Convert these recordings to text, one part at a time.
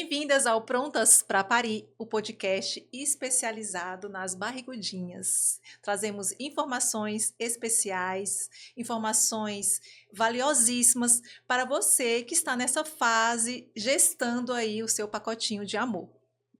Bem-vindas ao Prontas para Parir, o podcast especializado nas barrigudinhas. Trazemos informações especiais, informações valiosíssimas para você que está nessa fase gestando aí o seu pacotinho de amor.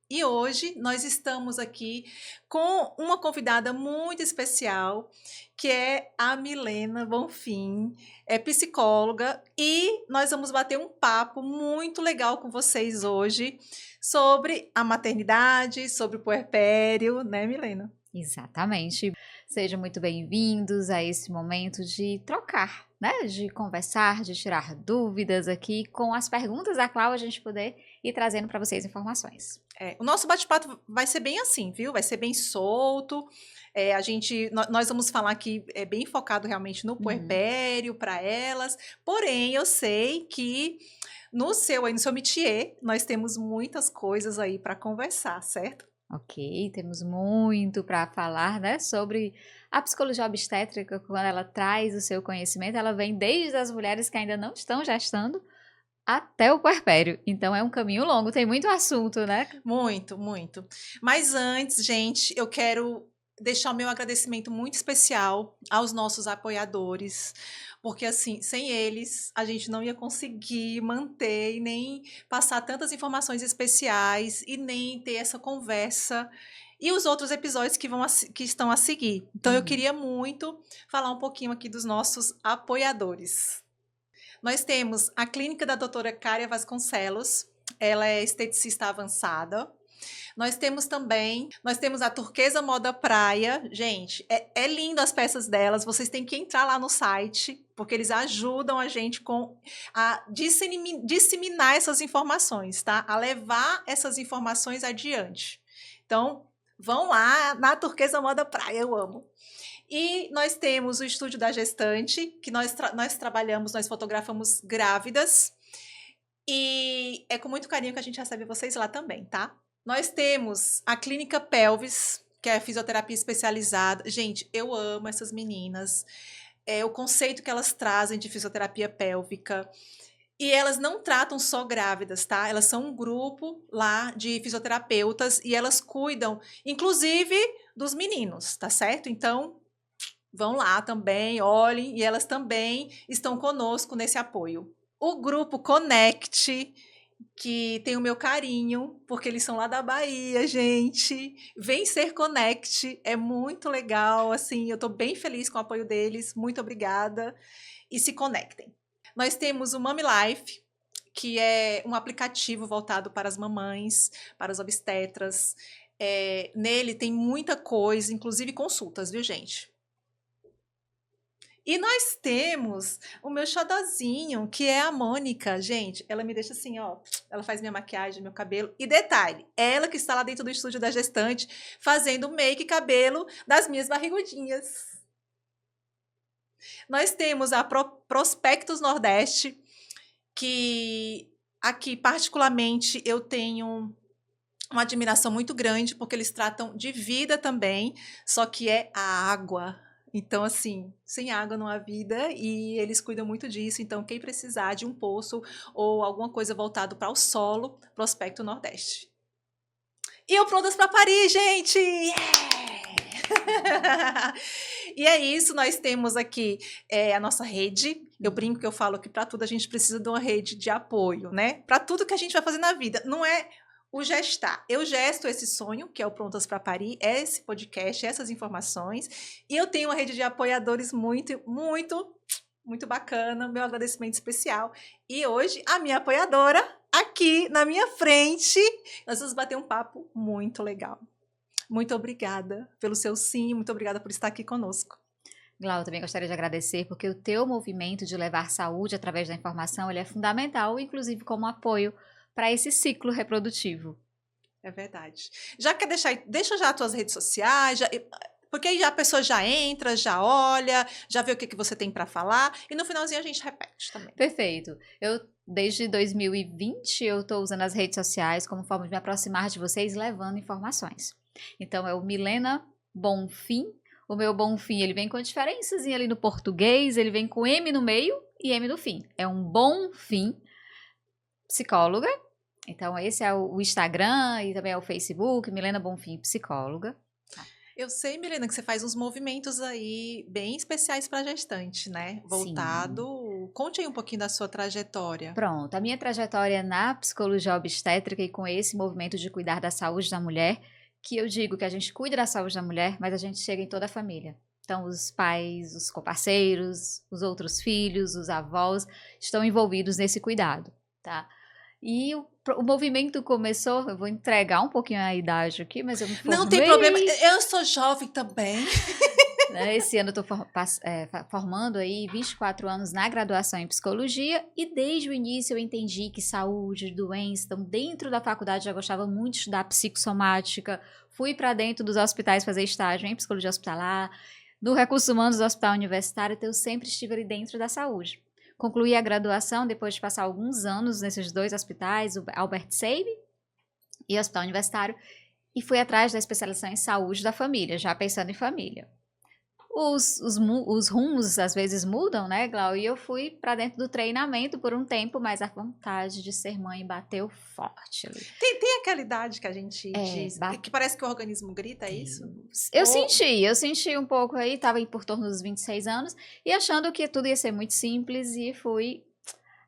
E hoje nós estamos aqui com uma convidada muito especial, que é a Milena Bonfim, é psicóloga, e nós vamos bater um papo muito legal com vocês hoje sobre a maternidade, sobre o puerpério, né, Milena? Exatamente. Sejam muito bem-vindos a esse momento de trocar, né? De conversar, de tirar dúvidas aqui com as perguntas da qual a gente poder ir trazendo para vocês informações. O nosso bate-papo vai ser bem assim, viu? Vai ser bem solto. Nós vamos falar aqui bem focado realmente no puerpério para elas. Porém, eu sei que no seu métier nós temos muitas coisas aí para conversar, certo? Ok, temos muito para falar, né, sobre a psicologia obstétrica. Quando ela traz o seu conhecimento, ela vem desde as mulheres que ainda não estão gestando até o puerpério. Então é um caminho longo, tem muito assunto, né? Muito, muito. Mas antes, gente, eu quero deixar o meu agradecimento muito especial aos nossos apoiadores, porque assim, sem eles a gente não ia conseguir manter e nem passar tantas informações especiais e nem ter essa conversa e os outros episódios que estão a seguir. Então eu queria muito falar um pouquinho aqui dos nossos apoiadores. Nós temos a clínica da doutora Cária Vasconcelos, ela é esteticista avançada. Nós temos a Turquesa Moda Praia. Gente, é lindo as peças delas, vocês têm que entrar lá no site, porque eles ajudam a gente a disseminar essas informações, tá? A levar essas informações adiante. Então, vão lá na Turquesa Moda Praia, eu amo. E nós temos o Estúdio da Gestante, que nós fotografamos grávidas. E é com muito carinho que a gente recebe vocês lá também, tá? Nós temos a Clínica Pelvis, que é a fisioterapia especializada. Gente, eu amo essas meninas. O conceito que elas trazem de fisioterapia pélvica. E elas não tratam só grávidas, tá? Elas são um grupo lá de fisioterapeutas e elas cuidam, inclusive, dos meninos, tá certo? Então, vão lá também, olhem, e elas também estão conosco nesse apoio. O grupo Connect, que tem o meu carinho, porque eles são lá da Bahia, gente. Vem ser Connect, é muito legal, assim, eu estou bem feliz com o apoio deles, muito obrigada, e se conectem. Nós temos o Mami Life, que é um aplicativo voltado para as mamães, para as obstetras. Nele tem muita coisa, inclusive consultas, viu, gente? E nós temos o meu xodozinho, que é a Mônica. Gente, ela me deixa assim, ó. Ela faz minha maquiagem, meu cabelo. E detalhe, ela que está lá dentro do estúdio da gestante, fazendo make e cabelo das minhas barrigudinhas. Nós temos a Prospectos Nordeste, que aqui, particularmente, eu tenho uma admiração muito grande, porque eles tratam de vida também, só que é a água. Então, assim, sem água não há vida e eles cuidam muito disso. Então, quem precisar de um poço ou alguma coisa voltado para o solo, Prospecto Nordeste. E eu prontas para Paris, gente! Yeah! E é isso, nós temos aqui a nossa rede. Eu brinco que eu falo que para tudo a gente precisa de uma rede de apoio, né? Para tudo que a gente vai fazer na vida. Não é o gestar. Eu gesto esse sonho, que é o Prontas para Parir, esse podcast, essas informações. E eu tenho uma rede de apoiadores muito, muito, muito bacana. Meu agradecimento especial. E hoje, a minha apoiadora, aqui na minha frente, nós vamos bater um papo muito legal. Muito obrigada pelo seu sim, muito obrigada por estar aqui conosco. Glau, eu também gostaria de agradecer, porque o teu movimento de levar saúde através da informação, ele é fundamental, inclusive como apoio para esse ciclo reprodutivo. É verdade. Já quer deixa já as tuas redes sociais, porque aí a pessoa já entra, já olha, já vê o que você tem para falar, e no finalzinho a gente repete também. Perfeito. Desde 2020, eu estou usando as redes sociais como forma de me aproximar de vocês, levando informações. Então, é o Milena Bonfim. O meu Bonfim, ele vem com a diferença ali no português, ele vem com M no meio e M no fim. É um Bonfim, psicóloga, Então, esse é o Instagram e também é o Facebook, Milena Bonfim, psicóloga. Eu sei, Milena, que você faz uns movimentos aí bem especiais para gestante, né? Sim. Voltado. Conte aí um pouquinho da sua trajetória. Pronto, a minha trajetória na psicologia obstétrica e com esse movimento de cuidar da saúde da mulher, que eu digo que a gente cuida da saúde da mulher, mas a gente chega em toda a família. Então, os pais, os comparceiros, os outros filhos, os avós estão envolvidos nesse cuidado, tá? E o movimento começou, eu vou entregar um pouquinho a idade aqui, mas eu me Não tem problema, formei, eu sou jovem também. né? Esse ano eu estou formando aí 24 anos na graduação em psicologia e desde o início eu entendi que saúde, doença, então dentro da faculdade eu já gostava muito de estudar psicossomática, fui para dentro dos hospitais fazer estágio em psicologia hospitalar, no Recursos Humanos do Hospital Universitário, então eu sempre estive ali dentro da saúde. Concluí a graduação depois de passar alguns anos nesses dois hospitais, o Albert Sabin e o Hospital Universitário, e fui atrás da especialização em saúde da família, já pensando em família. Os rumos às vezes mudam, né, Glau? E eu fui para dentro do treinamento por um tempo, mas a vontade de ser mãe bateu forte ali. Tem aquela idade que a gente diz, bateu. que parece que o organismo grita, é isso? Eu senti um pouco aí, estava por torno dos 26 anos, e achando que tudo ia ser muito simples, e fui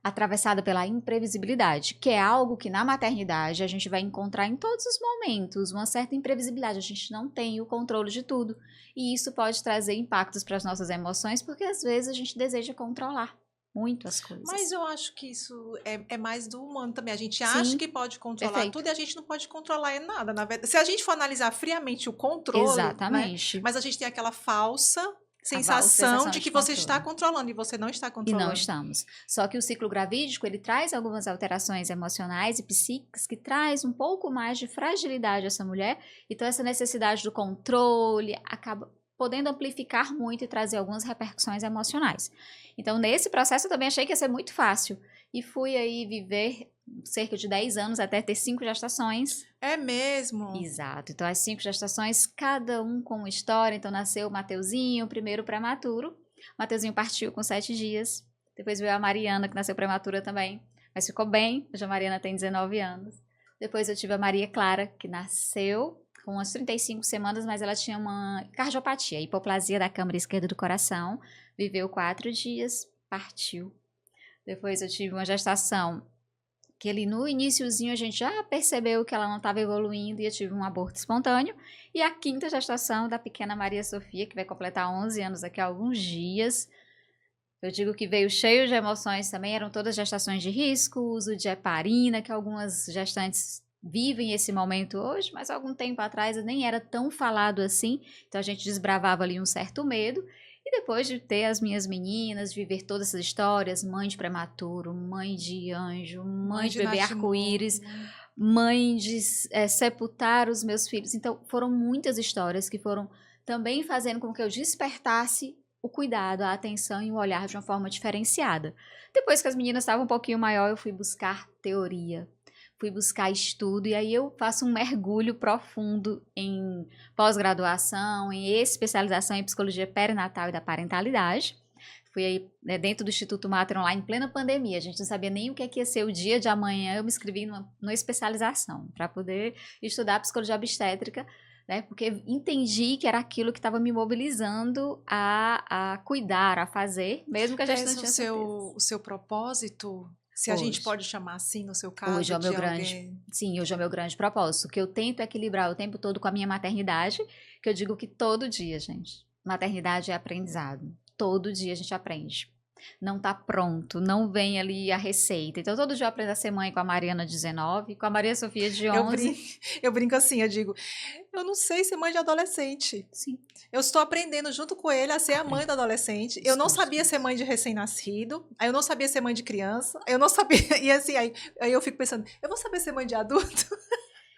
atravessada pela imprevisibilidade, que é algo que na maternidade a gente vai encontrar em todos os momentos, uma certa imprevisibilidade, a gente não tem o controle de tudo, e isso pode trazer impactos para as nossas emoções, porque às vezes a gente deseja controlar muito as coisas. Mas eu acho que isso é mais do humano também. A gente Sim, acha que pode controlar perfeito. tudo e a gente não pode controlar nada. Na verdade, se a gente for analisar friamente o controle, exatamente, né? Mas a gente tem aquela falsa sensação sensação de que você controle. está controlando e você não está E controlando. não estamos. Só que o ciclo gravídico, ele traz algumas alterações emocionais e psíquicas que traz um pouco mais de fragilidade a essa mulher. Então, essa necessidade do controle acaba podendo amplificar muito e trazer algumas repercussões emocionais. Então, nesse processo, eu também achei que ia ser muito fácil. E fui aí viver cerca de 10 anos até ter 5 gestações. É mesmo? Exato. Então, as 5 gestações, cada um com uma história. Então, nasceu o Mateuzinho, primeiro prematuro. Mateuzinho partiu com 7 dias. Depois veio a Mariana, que nasceu prematura também. Mas ficou bem. Hoje a Mariana tem 19 anos. Depois eu tive a Maria Clara, que nasceu com umas 35 semanas, mas ela tinha uma cardiopatia, hipoplasia da câmara esquerda do coração. Viveu 4 dias, partiu. Depois eu tive uma gestação que ali no iniciozinho a gente já percebeu que ela não estava evoluindo e eu tive um aborto espontâneo. E a 5ª gestação da pequena Maria Sofia, que vai completar 11 anos daqui a alguns dias. Eu digo que veio cheio de emoções também, eram todas gestações de risco, uso de heparina, que algumas gestantes vivem esse momento hoje, mas algum tempo atrás nem era tão falado assim, então a gente desbravava ali um certo medo. E depois de ter as minhas meninas, de viver todas essas histórias, mãe de prematuro, mãe de anjo, mãe de bebê arco-íris, mãe de sepultar os meus filhos. Então foram muitas histórias que foram também fazendo com que eu despertasse o cuidado, a atenção e o olhar de uma forma diferenciada. Depois que as meninas estavam um pouquinho maior, eu fui buscar teoria, fui buscar estudo, e aí eu faço um mergulho profundo em pós-graduação, em especialização em psicologia perinatal e da parentalidade. Fui aí dentro do Instituto Mater lá em plena pandemia, a gente não sabia nem o que ia ser o dia de amanhã, eu me inscrevi numa especialização para poder estudar psicologia obstétrica, né, porque entendi que era aquilo que estava me mobilizando a cuidar, a fazer, mesmo que a gente não tinha certeza. O seu propósito, se a gente pode chamar assim, no seu caso, hoje é o meu grande, sim, hoje é o meu grande propósito, que eu tento equilibrar o tempo todo com a minha maternidade, que eu digo que todo dia, gente, maternidade é aprendizado, todo dia a gente aprende. Não tá pronto, não vem ali a receita. Então, todo dia eu aprendo a ser mãe com a Mariana de 19, com a Maria Sofia de 11. Eu brinco assim, eu digo, eu não sei ser mãe de adolescente. Sim. Eu estou aprendendo junto com ele a ser a mãe do adolescente. Eu não sabia ser mãe de recém-nascido, aí eu não sabia ser mãe de criança, eu não sabia, e assim, aí eu fico pensando, eu vou saber ser mãe de adulto?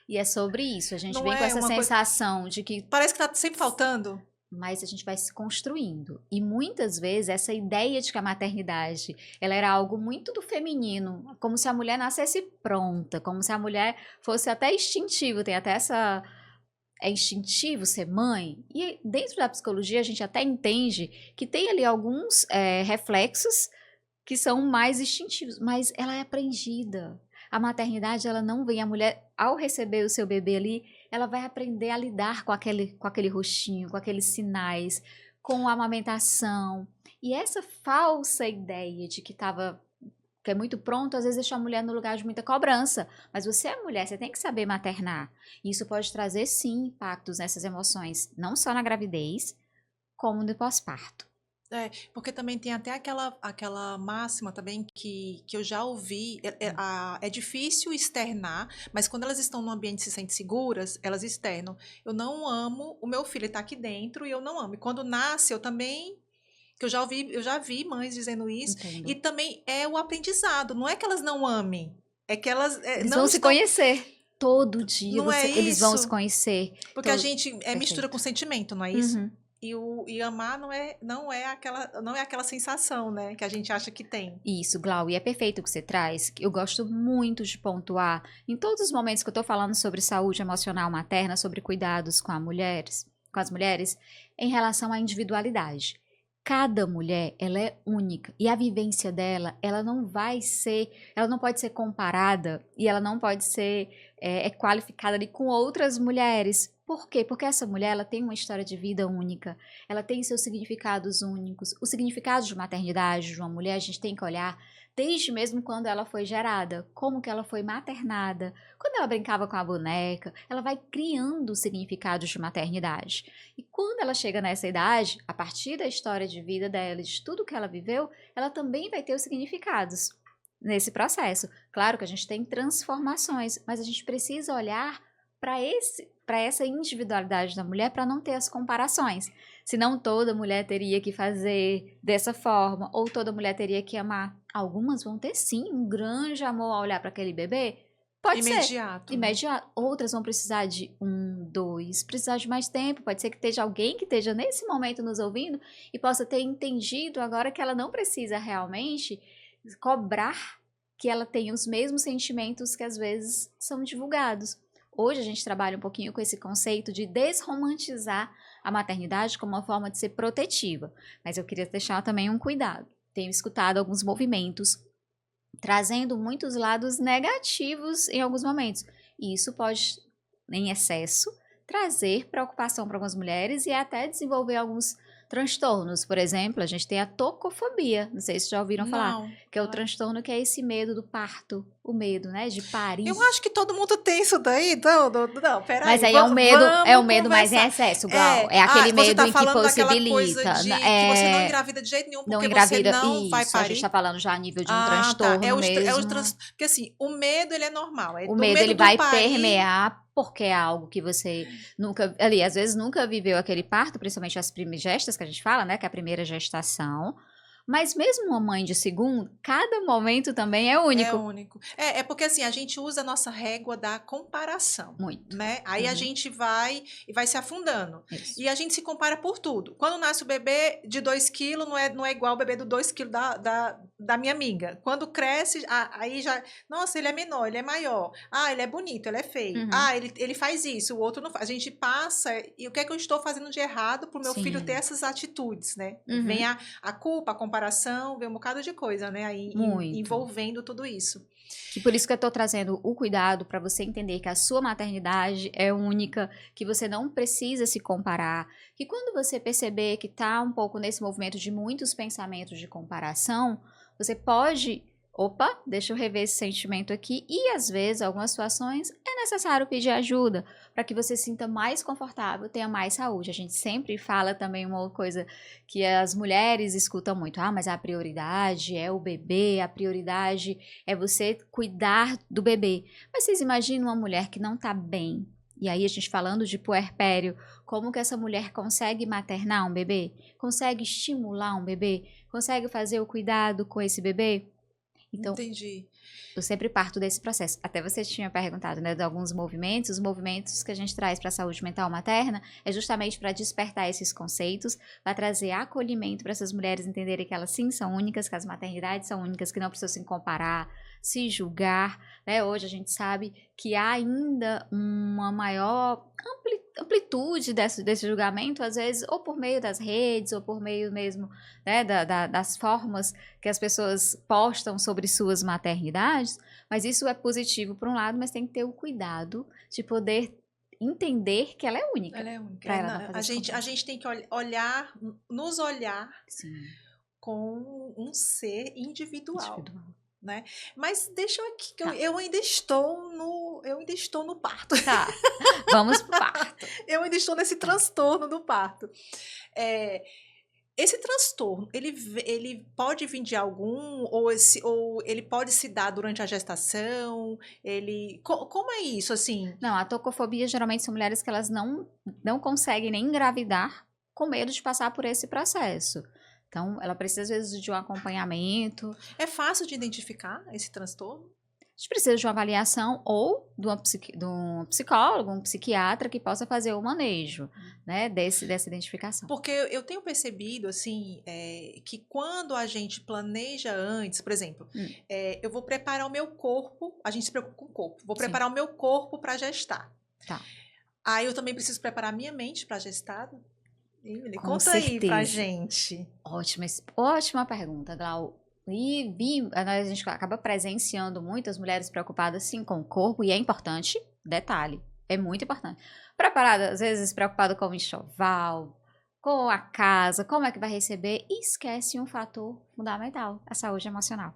E é sobre isso, a gente Não vem com é essa uma sensação de que parece que tá sempre faltando. mas a gente vai se construindo. E muitas vezes essa ideia de que a maternidade ela era algo muito do feminino, como se a mulher nascesse pronta, como se a mulher fosse até instintivo, tem até essa... É instintivo ser mãe? E dentro da psicologia a gente até entende que tem ali alguns reflexos que são mais instintivos, mas ela é aprendida. A maternidade, ela não vem, a mulher, ao receber o seu bebê ali, ela vai aprender a lidar com aquele rostinho, com aqueles sinais, com a amamentação. E essa falsa ideia de que é muito pronto, às vezes deixa a mulher no lugar de muita cobrança. Mas você é mulher, você tem que saber maternar. E isso pode trazer, sim, impactos nessas emoções, não só na gravidez, como no pós-parto. Porque também tem até aquela máxima também que eu já ouvi, é difícil externar, mas quando elas estão num ambiente e se sentem seguras, elas externam. Eu não amo, o meu filho está aqui dentro e eu não amo. E quando nasce, eu também, que eu já vi mães dizendo isso, Entendo. e também é o aprendizado, não é que elas não amem, é que elas Eles não vão se estão, conhecer. Todo dia não é eles vão se isso, conhecer. porque a gente mistura com Perfeito. sentimento, não é isso? Uhum. E amar não é aquela sensação, né, que a gente acha que tem. Isso, Glau, e é perfeito o que você traz. Eu gosto muito de pontuar em todos os momentos que eu tô falando sobre saúde emocional materna, sobre cuidados com as mulheres, em relação à individualidade. Cada mulher, ela é única e a vivência dela, ela não pode ser comparada e ela não pode ser qualificada ali com outras mulheres. Por quê? Porque essa mulher, ela tem uma história de vida única, ela tem seus significados únicos. O significado de maternidade de uma mulher, a gente tem que olhar desde mesmo quando ela foi gerada, como que ela foi maternada, quando ela brincava com a boneca, ela vai criando significados de maternidade. E quando ela chega nessa idade, a partir da história de vida dela, de tudo que ela viveu, ela também vai ter os significados nesse processo. Claro que a gente tem transformações, mas a gente precisa olhar para essa individualidade da mulher para não ter as comparações. Senão toda mulher teria que fazer dessa forma, ou toda mulher teria que amar. Algumas vão ter sim um grande amor ao olhar para aquele bebê. Pode Imediato, ser. né? Imediato. Outras vão precisar de precisar de mais tempo. Pode ser que esteja alguém que esteja nesse momento nos ouvindo e possa ter entendido agora que ela não precisa realmente cobrar que ela tenha os mesmos sentimentos que às vezes são divulgados. Hoje a gente trabalha um pouquinho com esse conceito de desromantizar a maternidade como uma forma de ser protetiva. Mas eu queria deixar também um cuidado. Tenho escutado alguns movimentos trazendo muitos lados negativos em alguns momentos. E isso pode, em excesso, trazer preocupação para algumas mulheres e até desenvolver alguns transtornos. Por exemplo, a gente tem a tocofobia, não sei se já ouviram falar, Não. que é o transtorno que é esse medo do parto, o medo, né, de parir. Eu acho que todo mundo tem isso daí, então, não, peraí. Mas aí é um medo mais em excesso, Glau. É aquele você medo tá em que falando daquela coisa possibilita. de que você não engravida de jeito nenhum Não porque você engravida. não vai Isso, a gente parir? tá falando já a nível de um Ah, tá. transtorno mesmo. Porque assim, o medo, ele é normal. O O medo, medo ele do vai parir, permear porque é algo que você nunca, ali, às vezes nunca viveu aquele parto, principalmente as primigestas que a gente fala, né, que é a primeira gestação. Mas mesmo uma mãe de segundo, cada momento também é é único. único. É porque assim, a gente usa a nossa régua da comparação, Muito. né? Aí a gente vai se afundando. Isso. E a gente se compara por tudo. Quando nasce o bebê de 2 quilos, não é igual o bebê do 2 quilos da minha amiga. Quando cresce, aí já... Nossa, ele é menor, ele é maior. Ah, ele é bonito, ele é feio. Uhum. Ah, ele faz isso, o outro não faz. A gente passa... E o que é que eu estou fazendo de errado para o meu filho ter essas atitudes, né? Uhum. Vem a culpa, a comparação, vem um bocado de coisa, né? Aí Muito. envolvendo tudo isso. Que por isso que eu tô trazendo o cuidado para você entender que a sua maternidade é única, que você não precisa se comparar, que quando você perceber que tá um pouco nesse movimento de muitos pensamentos de comparação, você pode, opa, deixa eu rever esse sentimento aqui, e às vezes, algumas situações, é necessário pedir ajuda para que você se sinta mais confortável, tenha mais saúde. A gente sempre fala também uma coisa que as mulheres escutam muito, mas a prioridade é o bebê, a prioridade é você cuidar do bebê. Mas vocês imaginam uma mulher que não tá bem, e aí a gente falando de puerpério, como que essa mulher consegue maternar um bebê? Consegue estimular um bebê? Consegue fazer o cuidado com esse bebê? Então, entendi. Eu sempre parto desse processo. Até você tinha perguntado, né, de alguns movimentos. Os movimentos que a gente traz para a saúde mental materna é justamente para despertar esses conceitos, para trazer acolhimento para essas mulheres entenderem que elas sim são únicas, que as maternidades são únicas, que não precisam se comparar, se julgar, né? Hoje a gente sabe que há ainda uma maior amplitude desse julgamento, às vezes, ou por meio das redes, ou por meio mesmo, né, das formas que as pessoas postam sobre suas maternidades, mas isso é positivo por um lado, mas tem que ter o cuidado de poder entender que ela é única. Ela é única. Pra ela não fazer A gente tem que nos olhar Sim, com um ser individual. individual. Né? Mas deixa eu aqui, que Tá. eu ainda estou no parto. Tá, vamos pro parto. Eu ainda estou nesse transtorno do parto. Esse transtorno, ele pode vir de algum, ou ele pode se dar durante a gestação? Como é isso, assim? Não, a tocofobia geralmente são mulheres que elas não conseguem nem engravidar com medo de passar por esse processo. Então, ela precisa, às vezes, de um acompanhamento. É fácil de identificar esse transtorno? A gente precisa de uma avaliação ou de um psicólogo, um psiquiatra que possa fazer o manejo, né, dessa identificação. Porque eu tenho percebido, assim, que quando a gente planeja antes, por exemplo, eu vou preparar o meu corpo, a gente se preocupa com o corpo, vou preparar o meu corpo para gestar. Tá. Aí eu também preciso preparar a minha mente para gestar? Com Conta aí pra certeza. gente. Ótima pergunta, Glau. A gente acaba presenciando muitas mulheres preocupadas, sim, com o corpo, e é importante, detalhe, é muito importante. Preparada, às vezes, preocupada com o enxoval, com a casa, como é que vai receber, e esquece um fator fundamental, a saúde emocional.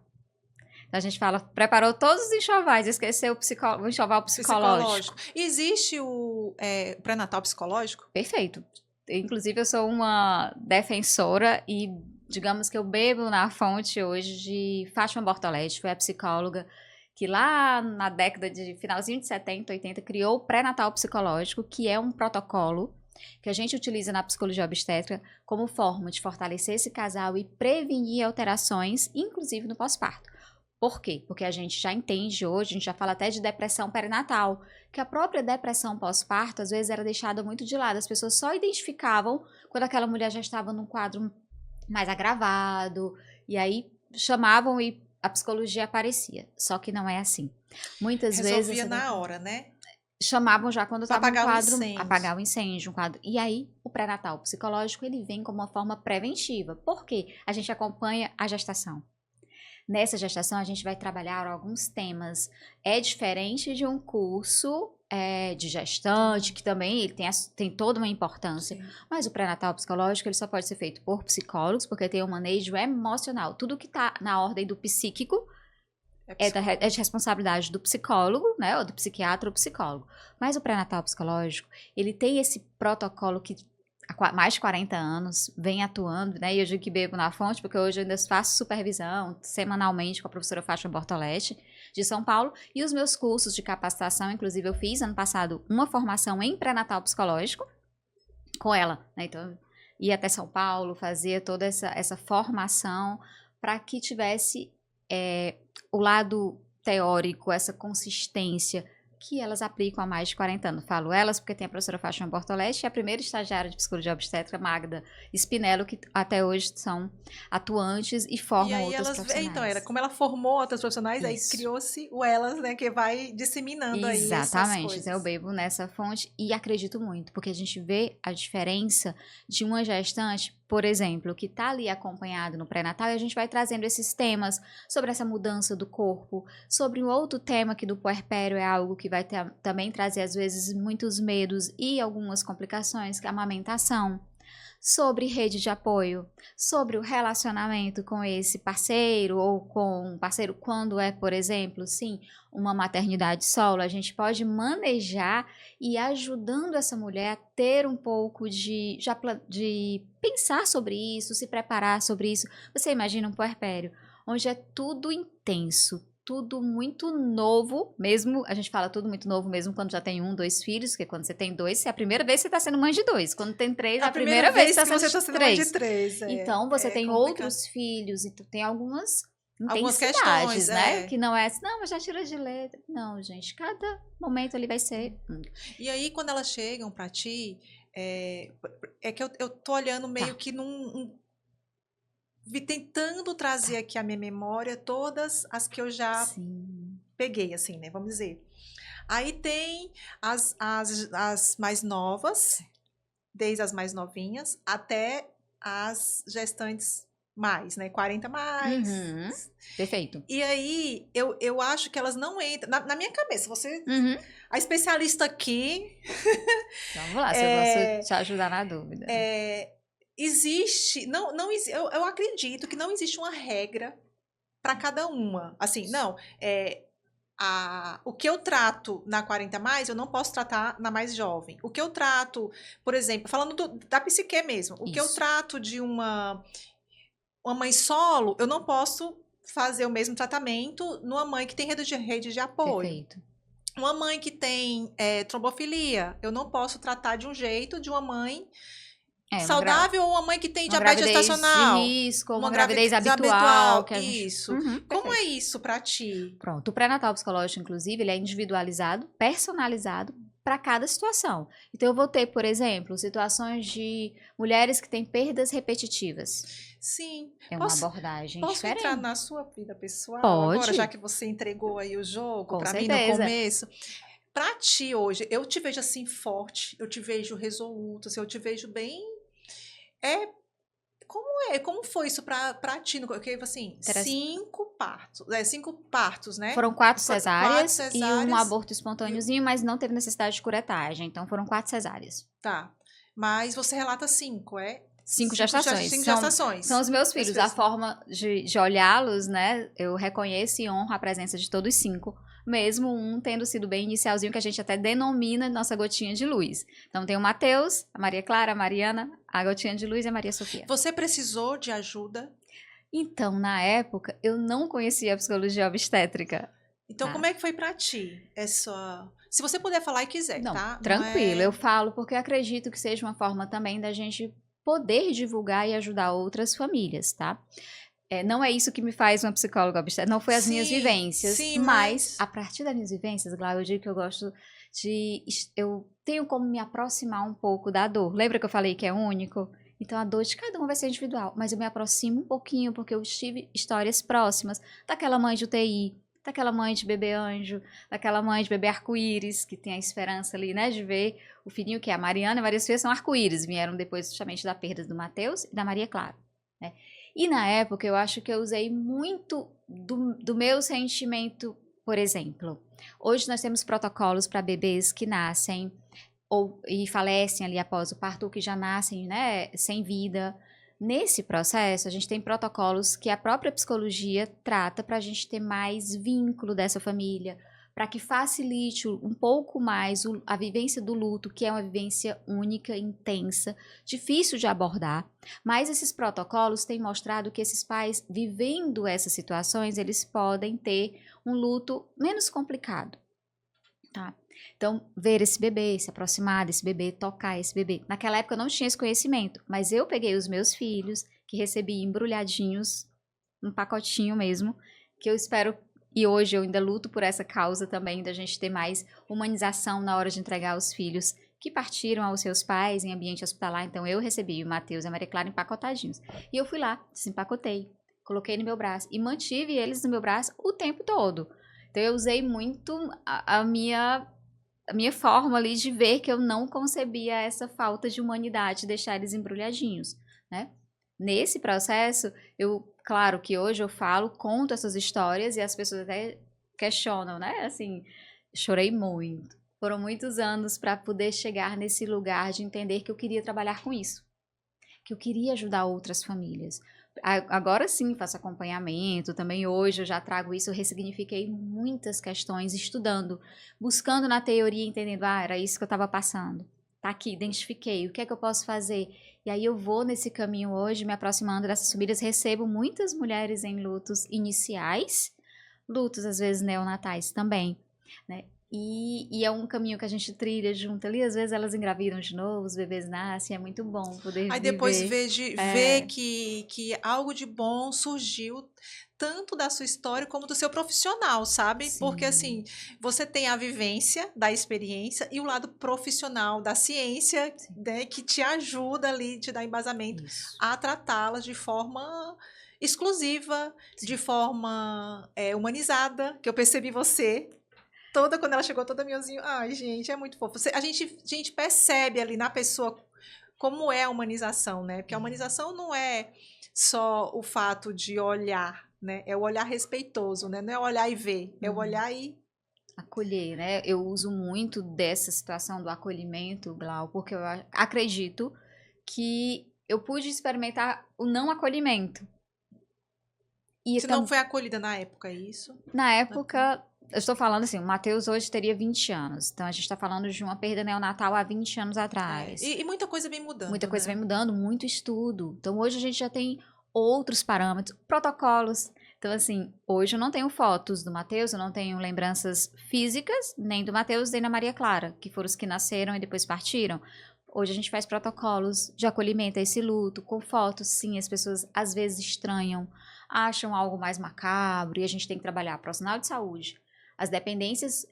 Então, a gente fala, preparou todos os enxovais, esqueceu o enxoval psicológico. Existe o pré-natal psicológico? Perfeito. Inclusive, eu sou uma defensora e, digamos que eu bebo na fonte hoje de Fátima Bortoletti, foi a psicóloga que lá na década de finalzinho de 70, 80, criou o pré-natal psicológico, que é um protocolo que a gente utiliza na psicologia obstétrica como forma de fortalecer esse casal e prevenir alterações, inclusive no pós-parto. Por quê? Porque a gente já entende hoje, a gente já fala até de depressão perinatal, que a própria depressão pós-parto, às vezes, era deixada muito de lado. As pessoas só identificavam quando aquela mulher já estava num quadro mais agravado, e aí chamavam e a psicologia aparecia. Só que não é assim. Muitas vezes... Resolvia na hora, né? Chamavam já quando estava no quadro... Apagar o incêndio. Um quadro. E aí, o pré-natal psicológico, ele vem como uma forma preventiva. Por quê? A gente acompanha a gestação. Nessa gestação, a gente vai trabalhar alguns temas. É diferente de um curso de gestante, que também ele tem toda uma importância. Sim. Mas o pré-natal psicológico, ele só pode ser feito por psicólogos, porque tem um manejo emocional. Tudo que está na ordem do psíquico é de responsabilidade do psicólogo, né? Ou do psiquiatra ou psicólogo. Mas o pré-natal psicológico, ele tem esse protocolo que há mais de 40 anos, vem atuando, né? E eu digo que bebo na fonte, porque hoje eu ainda faço supervisão semanalmente com a professora Fátima Bortoletti, de São Paulo, e os meus cursos de capacitação, inclusive eu fiz ano passado uma formação em pré-natal psicológico com ela, né? Então, ia até São Paulo, fazia toda essa formação para que tivesse o lado teórico, essa consistência que elas aplicam há mais de 40 anos. Falo elas porque tem a professora Fátima Bortoletti e a primeira estagiária de psicologia obstétrica, Magda Spinello, que até hoje são atuantes e formam outras profissionais. Então, como ela formou outras profissionais, aí criou-se o Elas, né, que vai disseminando aí essas coisas. Exatamente, eu bebo nessa fonte e acredito muito, porque a gente vê a diferença de uma gestante, por exemplo, que está ali acompanhado no pré-natal, e a gente vai trazendo esses temas sobre essa mudança do corpo, sobre um outro tema que do puerpério é algo que vai também trazer, às vezes, muitos medos e algumas complicações, que é a amamentação, sobre rede de apoio, sobre o relacionamento com esse parceiro ou com um parceiro quando é, por exemplo, sim, uma maternidade solo, a gente pode manejar e ajudando essa mulher a ter um pouco de pensar sobre isso, se preparar sobre isso. Você imagina um puerpério, onde é tudo intenso, tudo muito novo, mesmo, a gente fala tudo muito novo mesmo quando já tem 1, 2 filhos, porque quando você tem 2, é a primeira vez que você está sendo mãe de 2, quando tem 3, a primeira vez que você está sendo mãe de 3. Então, você tem outros filhos, então tem algumas intensidades, né? Que não é assim, não, mas já tira de letra. Não, gente, cada momento ali vai ser... E aí, quando elas chegam para ti, que eu tô olhando meio que tentando trazer aqui à minha memória todas as que eu já peguei, assim, né? Vamos dizer. Aí tem as mais novas, desde as mais novinhas até as gestantes mais, né? 40 mais. Uhum. Perfeito. E aí, eu acho que elas não entram. Na minha cabeça, você. Uhum. A especialista aqui. Então, vamos lá, se eu posso te ajudar na dúvida. Existe. Eu acredito que não existe uma regra para cada uma. Assim, não. O que eu trato na 40 mais, eu não posso tratar na mais jovem. O que eu trato, por exemplo, falando da psique mesmo, o que eu Isso. trato de uma mãe solo, eu não posso fazer o mesmo tratamento numa mãe que tem rede de apoio. Perfeito. Uma mãe que tem trombofilia, eu não posso tratar de um jeito de uma mãe saudável ou uma mãe que tem diabetes gestacional. De risco, uma gravidez habitual. Que a gente... Isso. Como é isso para ti? Pronto, o pré-natal psicológico, inclusive, ele é individualizado, personalizado para cada situação. Então, eu vou ter, por exemplo, situações de mulheres que têm perdas repetitivas. Sim. É uma abordagem posso diferente. Entrar na sua vida pessoal Pode. agora, já que você entregou aí o jogo para mim certeza. no começo? Para ti hoje, eu te vejo assim forte, eu te vejo resoluto, assim, eu te vejo bem... Como foi isso pra ti? Porque, assim, 5 partos, né? Foram 4 cesáreas e um aborto espontâneozinho, mas não teve necessidade de curetagem. Então, foram 4 cesáreas. Tá. Mas você relata 5, 5 gestações. 5 gestações. São os meus filhos. A forma de olhá-los, né? Eu reconheço e honro a presença de todos 5. Mesmo um tendo sido bem inicialzinho, que a gente até denomina nossa gotinha de luz. Então, tem o Matheus, a Maria Clara, a Mariana, a gotinha de luz e a Maria Sofia. Você precisou de ajuda? Então, na época, eu não conhecia a psicologia obstétrica. Então, como é que foi pra ti essa... Se você puder falar e quiser, não, tá? Tranquilo, eu falo porque acredito que seja uma forma também da gente poder divulgar e ajudar outras famílias, tá? Não é isso que me faz uma psicóloga obstétrica, não foi as minhas vivências, mas a partir das minhas vivências, Glau, eu digo que eu gosto de... Eu tenho como me aproximar um pouco da dor. Lembra que eu falei que é único? Então, a dor de cada um vai ser individual, mas eu me aproximo um pouquinho, porque eu tive histórias próximas daquela mãe de UTI, daquela mãe de bebê anjo, daquela mãe de bebê arco-íris, que tem a esperança ali, né, de ver o filhinho, que é a Mariana e a Maria Sofia são arco-íris, vieram depois justamente da perda do Matheus e da Maria Clara, né. E na época eu acho que eu usei muito do meu sentimento, por exemplo. Hoje nós temos protocolos para bebês que nascem e falecem ali após o parto, ou que já nascem, né, sem vida. Nesse processo, a gente tem protocolos que a própria psicologia trata para a gente ter mais vínculo dessa família, para que facilite um pouco mais a vivência do luto, que é uma vivência única, intensa, difícil de abordar. Mas esses protocolos têm mostrado que esses pais, vivendo essas situações, eles podem ter um luto menos complicado, tá? Então, ver esse bebê, se aproximar desse bebê, tocar esse bebê. Naquela época eu não tinha esse conhecimento, mas eu peguei os meus filhos, que recebi embrulhadinhos, um pacotinho mesmo, que eu espero, e hoje eu ainda luto por essa causa também, da gente ter mais humanização na hora de entregar os filhos que partiram aos seus pais em ambiente hospitalar. Então, eu recebi o Matheus e a Maria Clara empacotadinhos. E eu fui lá, desempacotei, coloquei no meu braço e mantive eles no meu braço o tempo todo. Então, eu usei muito a minha forma ali de ver que eu não concebia essa falta de humanidade, deixar eles embrulhadinhos, né? Nesse processo, claro que hoje eu falo, conto essas histórias e as pessoas até questionam, né? Assim, chorei muito. Foram muitos anos para poder chegar nesse lugar de entender que eu queria trabalhar com isso, que eu queria ajudar outras famílias. Agora sim faço acompanhamento, também hoje eu já trago isso, eu ressignifiquei muitas questões, estudando, buscando na teoria, entendendo, era isso que eu estava passando. Tá aqui, identifiquei, o que é que eu posso fazer? E aí eu vou nesse caminho hoje, me aproximando dessas famílias, recebo muitas mulheres em lutos iniciais, lutos às vezes neonatais também, né? E é um caminho que a gente trilha junto ali, às vezes elas engravidam de novo, os bebês nascem, é muito bom poder Aí viver. depois ver que algo de bom surgiu, tanto da sua história como do seu profissional, sabe? Sim. Porque assim, você tem a vivência da experiência e o lado profissional da ciência, né, que te ajuda ali, te dá embasamento a tratá-las de forma exclusiva, de forma humanizada, que eu percebi você. Toda, quando ela chegou, toda miozinho. Ai, gente, é muito fofo. A gente percebe ali na pessoa como é a humanização, né? Porque a humanização não é só o fato de olhar, né? É o olhar respeitoso, né? Não é olhar e ver, é o olhar e... Acolher, né? Eu uso muito dessa situação do acolhimento, Glau, porque eu acredito que eu pude experimentar o não acolhimento. E Se não foi acolhida na época, é isso? na época, eu estou falando assim, o Matheus hoje teria 20 anos. Então a gente está falando de uma perda neonatal há 20 anos atrás. E muita coisa vem mudando, Muita coisa né? vem mudando, muito estudo. Então hoje a gente já tem outros parâmetros, protocolos. Então, assim, hoje eu não tenho fotos do Matheus, eu não tenho lembranças físicas, nem do Matheus, nem da Maria Clara, que foram os que nasceram e depois partiram. Hoje a gente faz protocolos de acolhimento a esse luto, com fotos, sim, as pessoas às vezes estranham, acham algo mais macabro, e a gente tem que trabalhar profissional de saúde, as dependências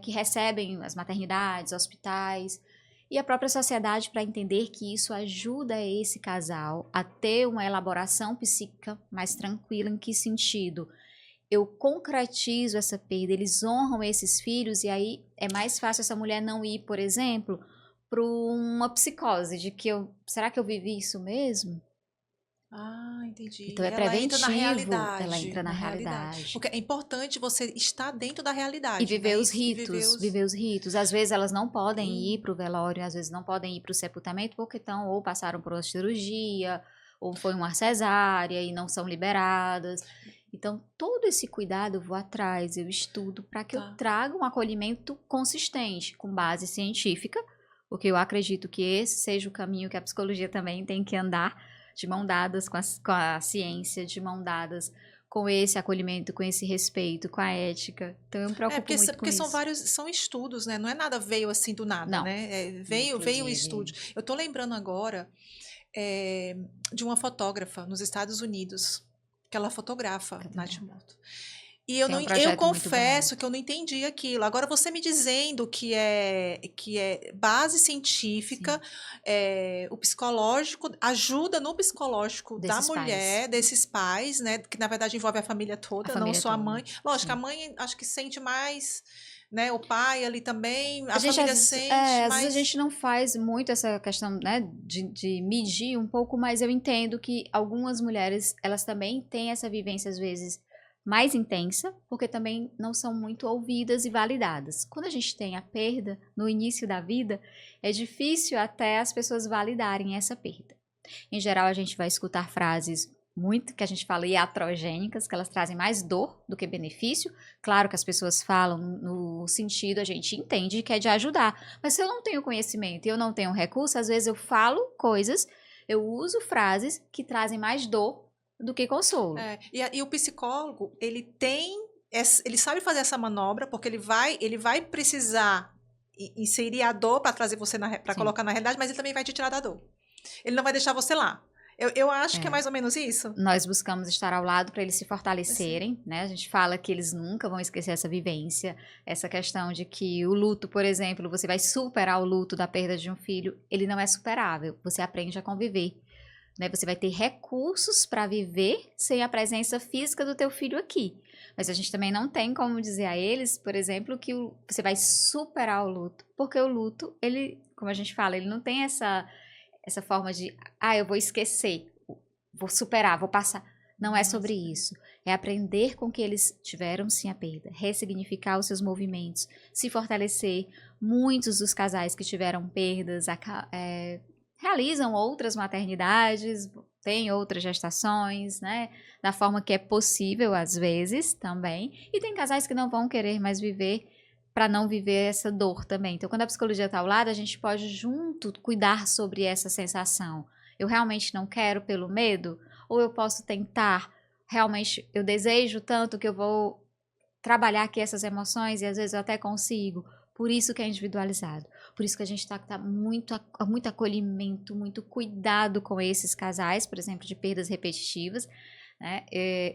que recebem as maternidades, hospitais, e a própria sociedade para entender que isso ajuda esse casal a ter uma elaboração psíquica mais tranquila. Em que sentido? Eu concretizo essa perda, eles honram esses filhos e aí é mais fácil essa mulher não ir, por exemplo, para uma psicose de que será que eu vivi isso mesmo? Ah, entendi. Então é Ela entra na preventivo, ela realidade, entra na realidade. Porque é importante você estar dentro da E realidade, né? viver os Isso, ritos, viver os ritos. Às vezes elas não podem ir Hum, para o velório, às vezes não podem ir para o sepultamento porque estão ou passaram por uma cirurgia, ou foi uma cesárea e não são liberadas. Então, todo esse cuidado eu vou atrás, eu estudo para que eu tá. traga um acolhimento consistente, com base científica, porque eu acredito que esse seja o caminho que a psicologia também tem que andar, de mão dadas com a ciência, de mão dadas com esse acolhimento, com esse respeito, com a ética. Então eu me preocupo muito com Porque são isso. vários, são estudos, né? Não é nada veio assim do nada, Não, né? Veio o inclusive, estudo. Eu tô lembrando agora de uma fotógrafa nos Estados Unidos, que ela fotografa natimorto. E tem um eu projeto muito confesso bonito. que eu não entendi aquilo. Agora, você me dizendo que é base científica, Sim, o psicológico, ajuda no psicológico da desses pais, mulher, desses pais, né? Que na verdade envolve a família a toda, não família só a toda. mãe. Lógico, a Sim. mãe acho que sente mais, né? O pai ali também, A a gente, família sente, às vezes a mas. gente não faz muito essa questão, né, de medir um pouco, mas eu entendo que algumas mulheres, elas também têm essa vivência, às vezes, mais intensa, porque também não são muito ouvidas e validadas. Quando a gente tem a perda no início da vida, é difícil até as pessoas validarem essa perda. Em geral, a gente vai escutar frases muito que a gente fala iatrogênicas, que elas trazem mais dor do que benefício. Claro que as pessoas falam no sentido, a gente entende que é de ajudar. Mas se eu não tenho conhecimento e eu não tenho recurso, às vezes eu falo coisas, eu uso frases que trazem mais dor do que consolo. E o psicólogo, ele sabe fazer essa manobra, porque ele vai precisar inserir a dor para trazer você para Sim. colocar na realidade, mas ele também vai te tirar da dor. Ele não vai deixar você lá. Eu acho que é mais ou menos isso. Nós buscamos estar ao lado para eles se Assim. fortalecerem, né? A gente fala que eles nunca vão esquecer essa vivência, essa questão de que o luto, por exemplo, você vai superar o luto da perda de um filho, ele não é superável, você aprende a conviver, né? Você vai ter recursos para viver sem a presença física do teu filho aqui. Mas a gente também não tem como dizer a eles, por exemplo, que você vai superar o luto, porque o luto, ele, como a gente fala, ele não tem essa forma de, eu vou esquecer, vou superar, vou passar. Não é sobre isso. É aprender com que eles tiveram sim a perda, ressignificar os seus movimentos, se fortalecer. Muitos dos casais que tiveram perdas realizam outras maternidades, têm outras gestações, né? Da forma que é possível, às vezes, também. E tem casais que não vão querer mais viver para não viver essa dor também. Então, quando a psicologia está ao lado, a gente pode junto cuidar sobre essa sensação. Eu realmente não quero pelo medo? Ou eu posso tentar, realmente, eu desejo tanto que eu vou trabalhar aqui essas emoções e às vezes eu até consigo. Por isso que é individualizado. Por isso que a gente está tá muito acolhimento, muito cuidado com esses casais, por exemplo, de perdas repetitivas. Né?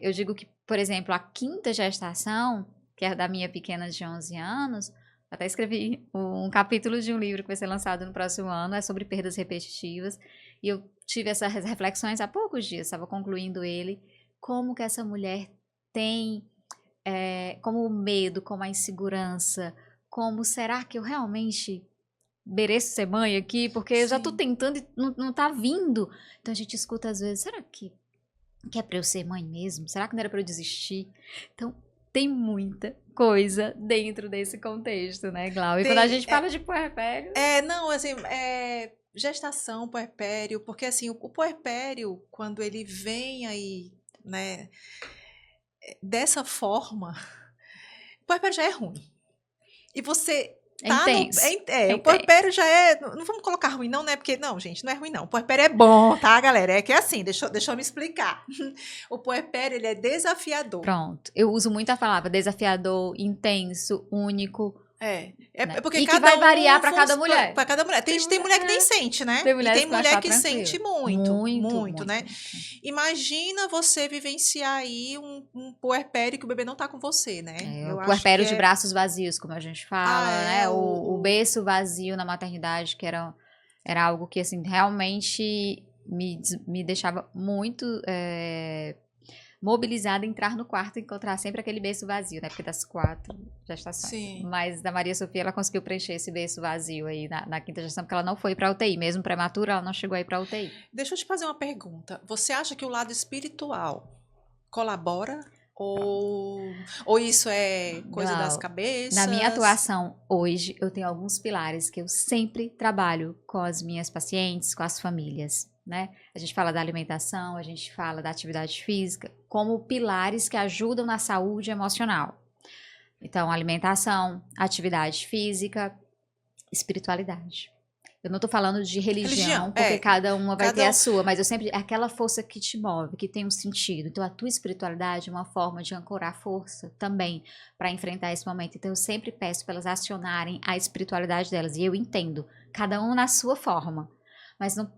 Eu digo que, por exemplo, a quinta gestação, que é da minha pequena de 11 anos, até escrevi um capítulo de um livro que vai ser lançado no próximo ano, é sobre perdas repetitivas, e eu tive essas reflexões há poucos dias, estava concluindo ele, como que essa mulher tem como o medo, como a insegurança, como será que eu realmente mereço ser mãe aqui? Porque eu já tô Sim. tentando e não tá vindo. Então a gente escuta às vezes, será que é pra eu ser mãe mesmo? Será que não era pra eu desistir? Então tem muita coisa dentro desse contexto, né, Glau? E quando a Tem, gente fala de puerpério... não, assim, gestação, puerpério, porque assim, o puerpério, quando ele vem aí, né, dessa forma, o puerpério já é ruim. E você É tá no. intenso. É O intenso. puerpério já é. Não vamos colocar ruim, não, né? Porque, não, gente, não é ruim, não. O puerpério é bom, tá, galera? É que é assim, deixa eu me explicar. O puerpério, ele é desafiador. Pronto. Eu uso muito a palavra desafiador, intenso, único, É né? porque E que cada vai variar um pra cada mulher. para cada mulher. Tem mulher que nem sente, né? Tem E mulheres tem que vão mulher achar que sente tranquilo. muito, Muito, muito, muito, né? muito. Imagina você vivenciar aí um puerpério que o bebê não tá com você, né? O Eu acho que puerpério de braços vazios, como a gente Ah, fala, né? O berço vazio na maternidade, que era algo que, assim, realmente me deixava muito mobilizada a entrar no quarto e encontrar sempre aquele berço vazio, né? Porque das 4 gestações. Sim. Mas da Maria Sofia, ela conseguiu preencher esse berço vazio aí na quinta gestação, porque ela não foi pra UTI. Mesmo prematura, ela não chegou aí pra UTI. Deixa eu te fazer uma pergunta. Você acha que o lado espiritual colabora? Ou isso é coisa das Glau, na minha cabeças? atuação hoje, eu tenho alguns pilares que eu sempre trabalho com as minhas pacientes, com as famílias, né? A gente fala da alimentação, a gente fala da atividade física, como pilares que ajudam na saúde emocional. Então, alimentação, atividade física, espiritualidade. Eu não tô falando de religião, porque cada uma vai ter a sua, mas eu sempre... É aquela força que te move, que tem um sentido. Então, a tua espiritualidade é uma forma de ancorar força também para enfrentar esse momento. Então, eu sempre peço para elas acionarem a espiritualidade delas. E eu entendo, cada um na sua forma. Mas não,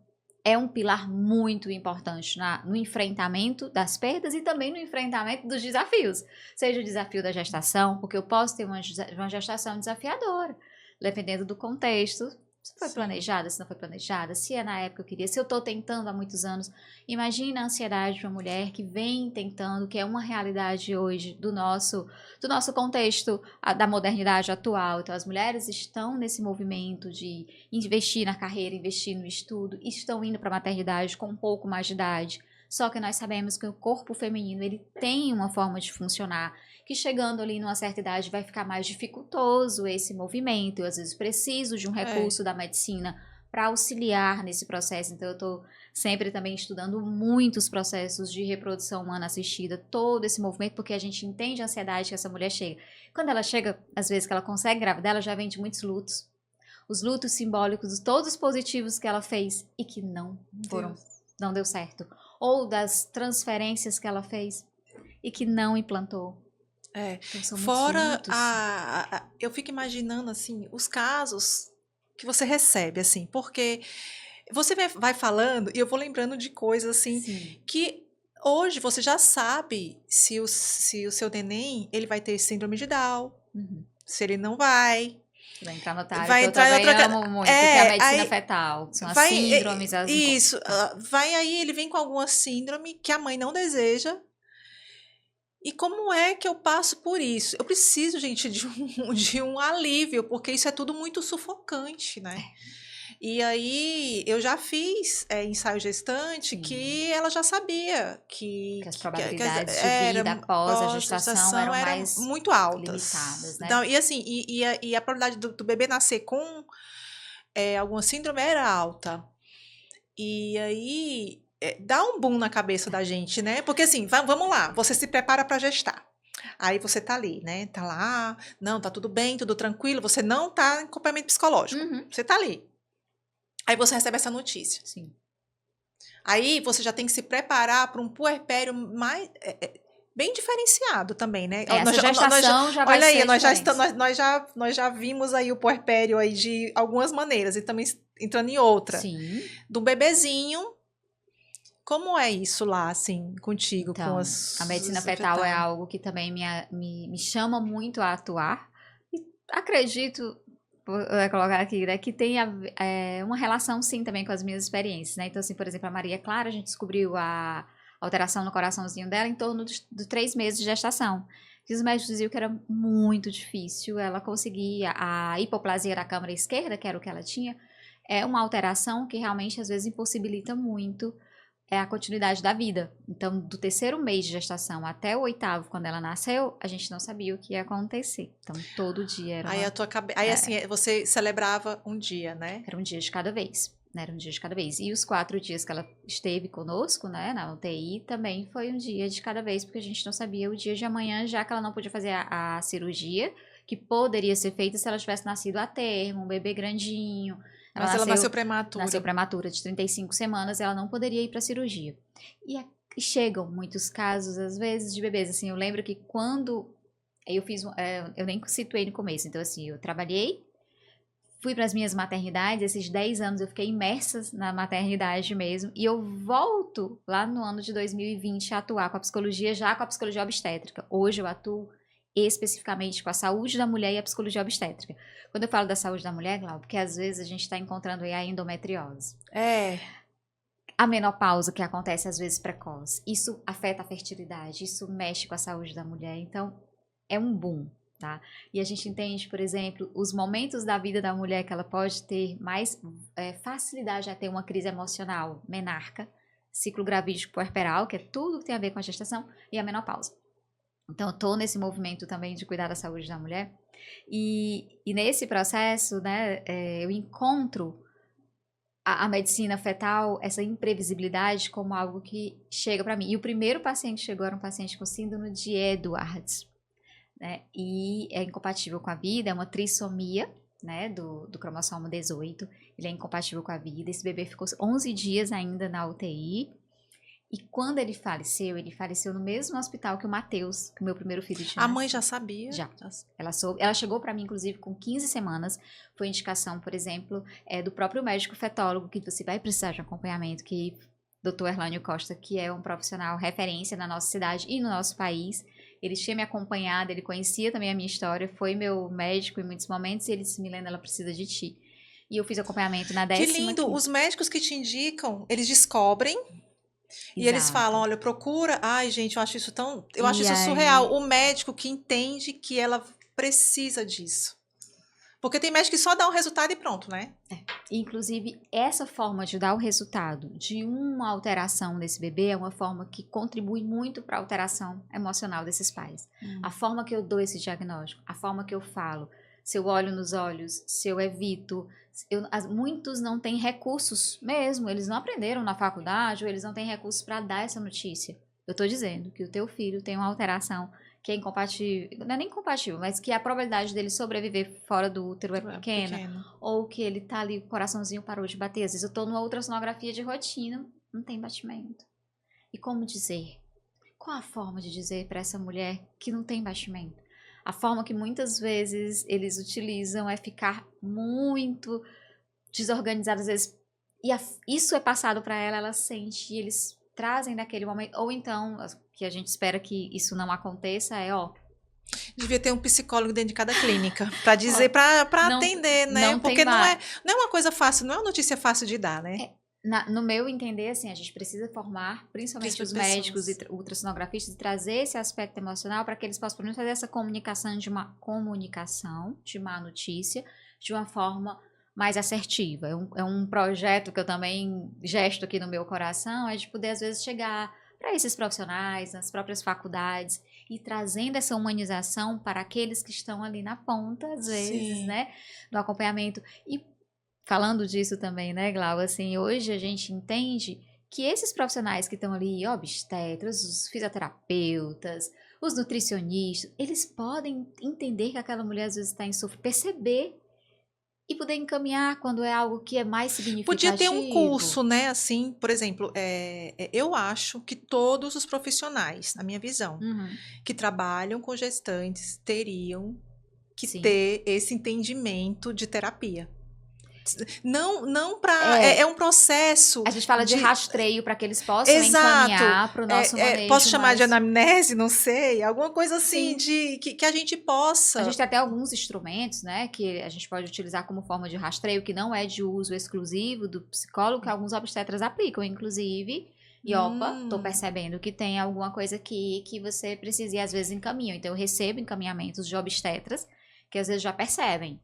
é um pilar muito importante no enfrentamento das perdas e também no enfrentamento dos desafios. Seja o desafio da gestação, porque eu posso ter uma gestação desafiadora, dependendo do contexto. Se foi planejada, se não foi planejada, se é na época que eu queria, se eu estou tentando há muitos anos. Imagina a ansiedade de uma mulher que vem tentando, que é uma realidade hoje do nosso contexto, da modernidade atual. Então, as mulheres estão nesse movimento de investir na carreira, investir no estudo, estão indo para a maternidade com um pouco mais de idade. Só que nós sabemos que o corpo feminino ele tem uma forma de funcionar que chegando ali numa certa idade vai ficar mais dificultoso esse movimento. Eu às vezes preciso de um recurso da medicina para auxiliar nesse processo. Então eu estou sempre também estudando muitos processos de reprodução humana assistida, todo esse movimento, porque a gente entende a ansiedade que essa mulher chega. Quando ela chega, às vezes que ela consegue engravidar, ela já vem de muitos lutos. Os lutos simbólicos de todos os positivos que ela fez e que não deu certo. Ou das transferências que ela fez e que não implantou. Então, Fora eu fico imaginando assim os casos que você recebe assim, porque você vai falando e eu vou lembrando de coisas assim que hoje você já sabe se o seu neném ele vai ter síndrome de Down, se ele não vai. Vai entrar no otário, vai que eu entrar em também outra amo muito, que é a medicina fetal. São as síndromes. Isso. Vai aí, ele vem com alguma síndrome que a mãe não deseja. E como é que eu passo por isso? Eu preciso, gente, de um alívio, porque isso é tudo muito sufocante, né? E aí, eu já fiz ensaio gestante que ela já sabia que as probabilidades de vida após a gestação eram mais muito altas. Limitadas, né? Então, e assim, e a probabilidade do bebê nascer com alguma síndrome era alta. E aí, dá um boom na cabeça da gente, né? Porque assim, vamos lá, você se prepara para gestar. Aí você tá ali, né? Tá lá, não, tá tudo bem, tudo tranquilo, você não tá em acompanhamento psicológico. Você tá ali. Aí você recebe essa notícia. Sim. Aí você já tem que se preparar para um puerpério mais bem diferenciado também, né? Essa gestação já vai olha ser aí, nós já vimos aí o puerpério aí de algumas maneiras e também entrando em outra. Sim. Do bebezinho. Como é isso lá, assim, contigo? Então, a medicina fetal é algo que também me chama muito a atuar. E acredito, vou colocar aqui, né, que tem uma relação, sim, também com as minhas experiências, né? Então, assim, por exemplo, a Maria Clara, a gente descobriu a alteração no coraçãozinho dela em torno de 3 meses de gestação. que os médicos diziam que era muito difícil ela conseguir a hipoplasia da câmara esquerda, que era o que ela tinha, é uma alteração que realmente às vezes impossibilita muito a continuidade da vida. Então, do terceiro mês de gestação até o oitavo, quando ela nasceu, a gente não sabia o que ia acontecer. Então, todo dia era Aí aí assim, você celebrava um dia, né? Era um dia de cada vez. Né? Era um dia de cada vez. E os 4 dias que ela esteve conosco, né, na UTI, também foi um dia de cada vez, porque a gente não sabia o dia de amanhã, já que ela não podia fazer a cirurgia, que poderia ser feita se ela tivesse nascido a termo, um bebê grandinho. Mas ela nasceu prematura. Nasceu prematura, de 35 semanas, ela não poderia ir para cirurgia. E chegam muitos casos, às vezes, de bebês. Assim, eu lembro que quando eu fiz, eu nem situei no começo, então assim, eu trabalhei, fui para as minhas maternidades, esses 10 anos eu fiquei imersa na maternidade mesmo, e eu volto lá no ano de 2020 a atuar com a psicologia, já com a psicologia obstétrica. Hoje eu atuo especificamente com a saúde da mulher e a psicologia obstétrica. Quando eu falo da saúde da mulher, Glau, porque às vezes a gente está encontrando aí a endometriose. A menopausa, que acontece às vezes precoce. Isso afeta a fertilidade, isso mexe com a saúde da mulher. Então, é um boom, tá? E a gente entende, por exemplo, os momentos da vida da mulher que ela pode ter mais facilidade a ter uma crise emocional, menarca, ciclo gravídico puerperal, que é tudo que tem a ver com a gestação, e a menopausa. Então, eu tô nesse movimento também de cuidar da saúde da mulher. E nesse processo, né, eu encontro a medicina fetal, essa imprevisibilidade, como algo que chega para mim. E o primeiro paciente que chegou era um paciente com síndrome de Edwards, né, e é incompatível com a vida, é uma trissomia, né, do cromossomo 18, ele é incompatível com a vida. Esse bebê ficou 11 dias ainda na UTI, e quando ele faleceu no mesmo hospital que o Matheus, que o meu primeiro filho tinha. A mãe já sabia? Já. Ela chegou para mim, inclusive, com 15 semanas. Foi indicação, por exemplo, do próprio médico fetólogo, que você vai precisar de acompanhamento, que Dr. Erlânio Costa, que é um profissional referência na nossa cidade e no nosso país. Ele tinha me acompanhado, ele conhecia também a minha história, foi meu médico em muitos momentos, e ele disse: Milena, ela precisa de ti. E eu fiz acompanhamento na 15ª. Que lindo! Os médicos que te indicam, eles descobrem. E eles falam, olha, procura. Ai, gente, eu acho isso surreal. O médico que entende que ela precisa disso. Porque tem médico que só dá o resultado e pronto, né? Inclusive, essa forma de dar o resultado de uma alteração desse bebê é uma forma que contribui muito para a alteração emocional desses pais. A forma que eu dou esse diagnóstico, a forma que eu falo, se eu olho nos olhos, se eu evito. Muitos não têm recursos mesmo, eles não aprenderam na faculdade ou eles não têm recursos para dar essa notícia. Eu estou dizendo que o teu filho tem uma alteração que é incompatível, não é nem compatível, mas que a probabilidade dele sobreviver fora do útero é pequena, ou que ele tá ali, o coraçãozinho parou de bater. Às vezes eu tô numa ultrassonografia de rotina, não tem batimento. E como dizer? Qual a forma de dizer para essa mulher que não tem batimento? A forma que muitas vezes eles utilizam é ficar muito desorganizada, às vezes, e isso é passado para ela, ela sente, e eles trazem naquele momento, ou então, que a gente espera que isso não aconteça, devia ter um psicólogo dentro de cada clínica, para dizer, para atender, né? Porque não é uma coisa fácil, não é uma notícia fácil de dar, né? No meu entender, assim, a gente precisa formar, principalmente os médicos e ultrassonografistas, e trazer esse aspecto emocional para que eles possam, pelo menos, fazer essa comunicação de má notícia, de uma forma mais assertiva. É um projeto que eu também gesto aqui no meu coração, é de poder, às vezes, chegar para esses profissionais, nas próprias faculdades, e trazendo essa humanização para aqueles que estão ali na ponta, às vezes, né, no acompanhamento. E falando disso também, né, Glau, assim, hoje a gente entende que esses profissionais que estão ali, obstetras, os fisioterapeutas, os nutricionistas, eles podem entender que aquela mulher às vezes está em sofrimento, perceber e poder encaminhar quando é algo que é mais significativo. Podia ter um curso, né, assim, por exemplo, eu acho que todos os profissionais, na minha visão, que trabalham com gestantes teriam que ter esse entendimento de terapia. Não para... É um processo... A gente fala de rastreio para que eles possam encaminhar para o nosso manejo. Posso chamar de anamnese, não sei, alguma coisa assim, que a gente possa... A gente tem até alguns instrumentos, né, que a gente pode utilizar como forma de rastreio, que não é de uso exclusivo do psicólogo, que alguns obstetras aplicam, inclusive, E opa, tô percebendo que tem alguma coisa aqui que você precisa, e às vezes encaminham. Então eu recebo encaminhamentos de obstetras que às vezes já percebem.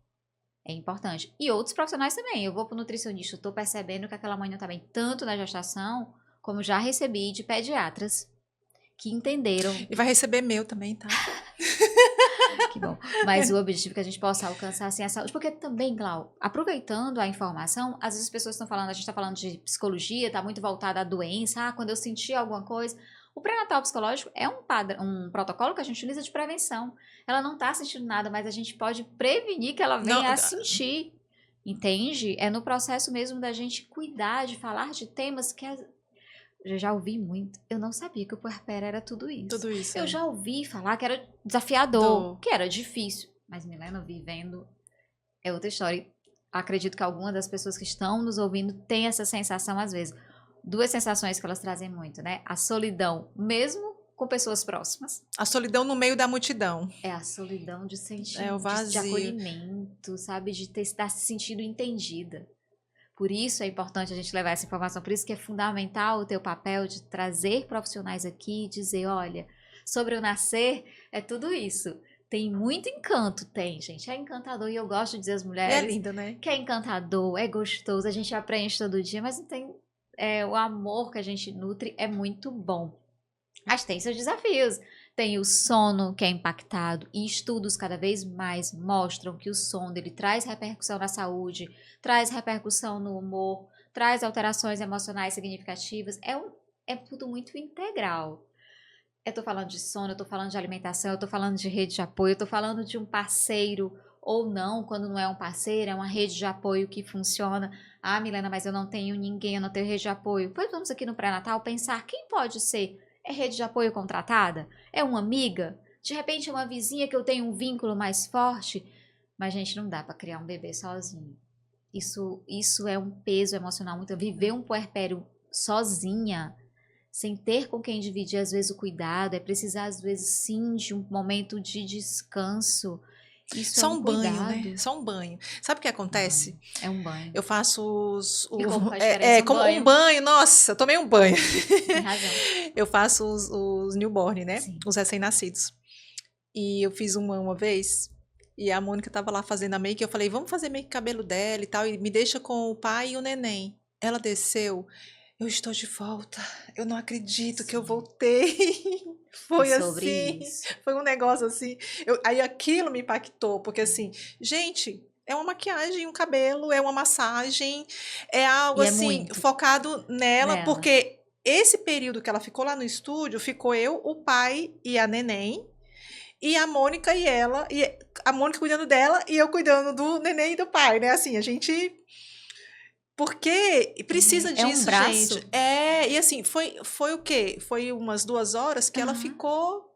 É importante. E outros profissionais também. Eu vou pro nutricionista, eu tô percebendo que aquela mãe não tá bem tanto na gestação, como já recebi de pediatras que entenderam. E vai receber meu também, tá? Que bom. Mas o objetivo é que a gente possa alcançar assim a saúde. Porque também, Glau, aproveitando a informação, às vezes as pessoas estão falando, a gente está falando de psicologia, tá muito voltada à doença, quando eu sentir alguma coisa. O pré-natal psicológico é um protocolo que a gente utiliza de prevenção. Ela não está sentindo nada, mas a gente pode prevenir que ela venha Não, a sentir. Entende? É no processo mesmo da gente cuidar, de falar de temas que eu já ouvi muito. Eu não sabia que o puerpério era tudo isso. tudo isso. Eu já ouvi falar que era desafiador, que era difícil. Mas, Milena, vivendo é outra história. Acredito que algumas das pessoas que estão nos ouvindo têm essa sensação às vezes. Duas sensações que elas trazem muito, né? A solidão, mesmo com pessoas próximas. A solidão no meio da multidão. É a solidão de sentir, É o de vazio. acolhimento, sabe? De estar se sentindo entendida. Por isso é importante a gente levar essa informação. Por isso que é fundamental o teu papel de trazer profissionais aqui e dizer, olha, sobre eu nascer, é tudo isso. Tem muito encanto, tem, gente. É encantador. E eu gosto de dizer às mulheres É lindo, né? que é encantador, é gostoso, a gente aprende todo dia, mas não tem... o amor que a gente nutre é muito bom. Mas tem seus desafios. Tem o sono que é impactado e estudos cada vez mais mostram que o sono ele traz repercussão na saúde, traz repercussão no humor, traz alterações emocionais significativas. É tudo muito integral. Eu tô falando de sono, eu tô falando de alimentação, eu tô falando de rede de apoio, eu tô falando de um parceiro ou não, quando não é um parceiro, é uma rede de apoio que funciona. Ah, Milena, mas eu não tenho ninguém, eu não tenho rede de apoio. Pois vamos aqui no pré-natal pensar quem pode ser. É rede de apoio contratada? É uma amiga? De repente é uma vizinha que eu tenho um vínculo mais forte? Mas, gente, não dá para criar um bebê sozinho. Isso é um peso emocional muito. Viver um puerpério sozinha, sem ter com quem dividir, às vezes, o cuidado, é precisar, às vezes, sim, de um momento de descanso. Isso Só é um um banho, cuidado. né? Só um banho. Sabe o que acontece? É um banho. Eu faço E como faz diferença um como banho? um banho. Nossa, eu tomei um banho. Tem razão. Eu faço os newborn, né? Sim. Os recém-nascidos. E eu fiz uma vez, e a Mônica tava lá fazendo a make, eu falei, vamos fazer make cabelo dela e tal, e me deixa com o pai e o neném. Ela desceu, eu estou de volta, eu não acredito que eu Sim. voltei. Foi É sobre assim, isso. foi um negócio assim. Aí aquilo me impactou, porque assim, gente, é uma maquiagem, um cabelo, é uma massagem, é algo E é assim, muito focado nela, nela. porque esse período que ela ficou lá no estúdio, ficou eu, o pai e a neném, e a Mônica e ela, e a Mônica cuidando dela e eu cuidando do neném e do pai, né? Assim, a gente. Porque precisa É um disso, braço. gente. E assim, foi o quê? Foi umas 2 horas que ela Aham. ficou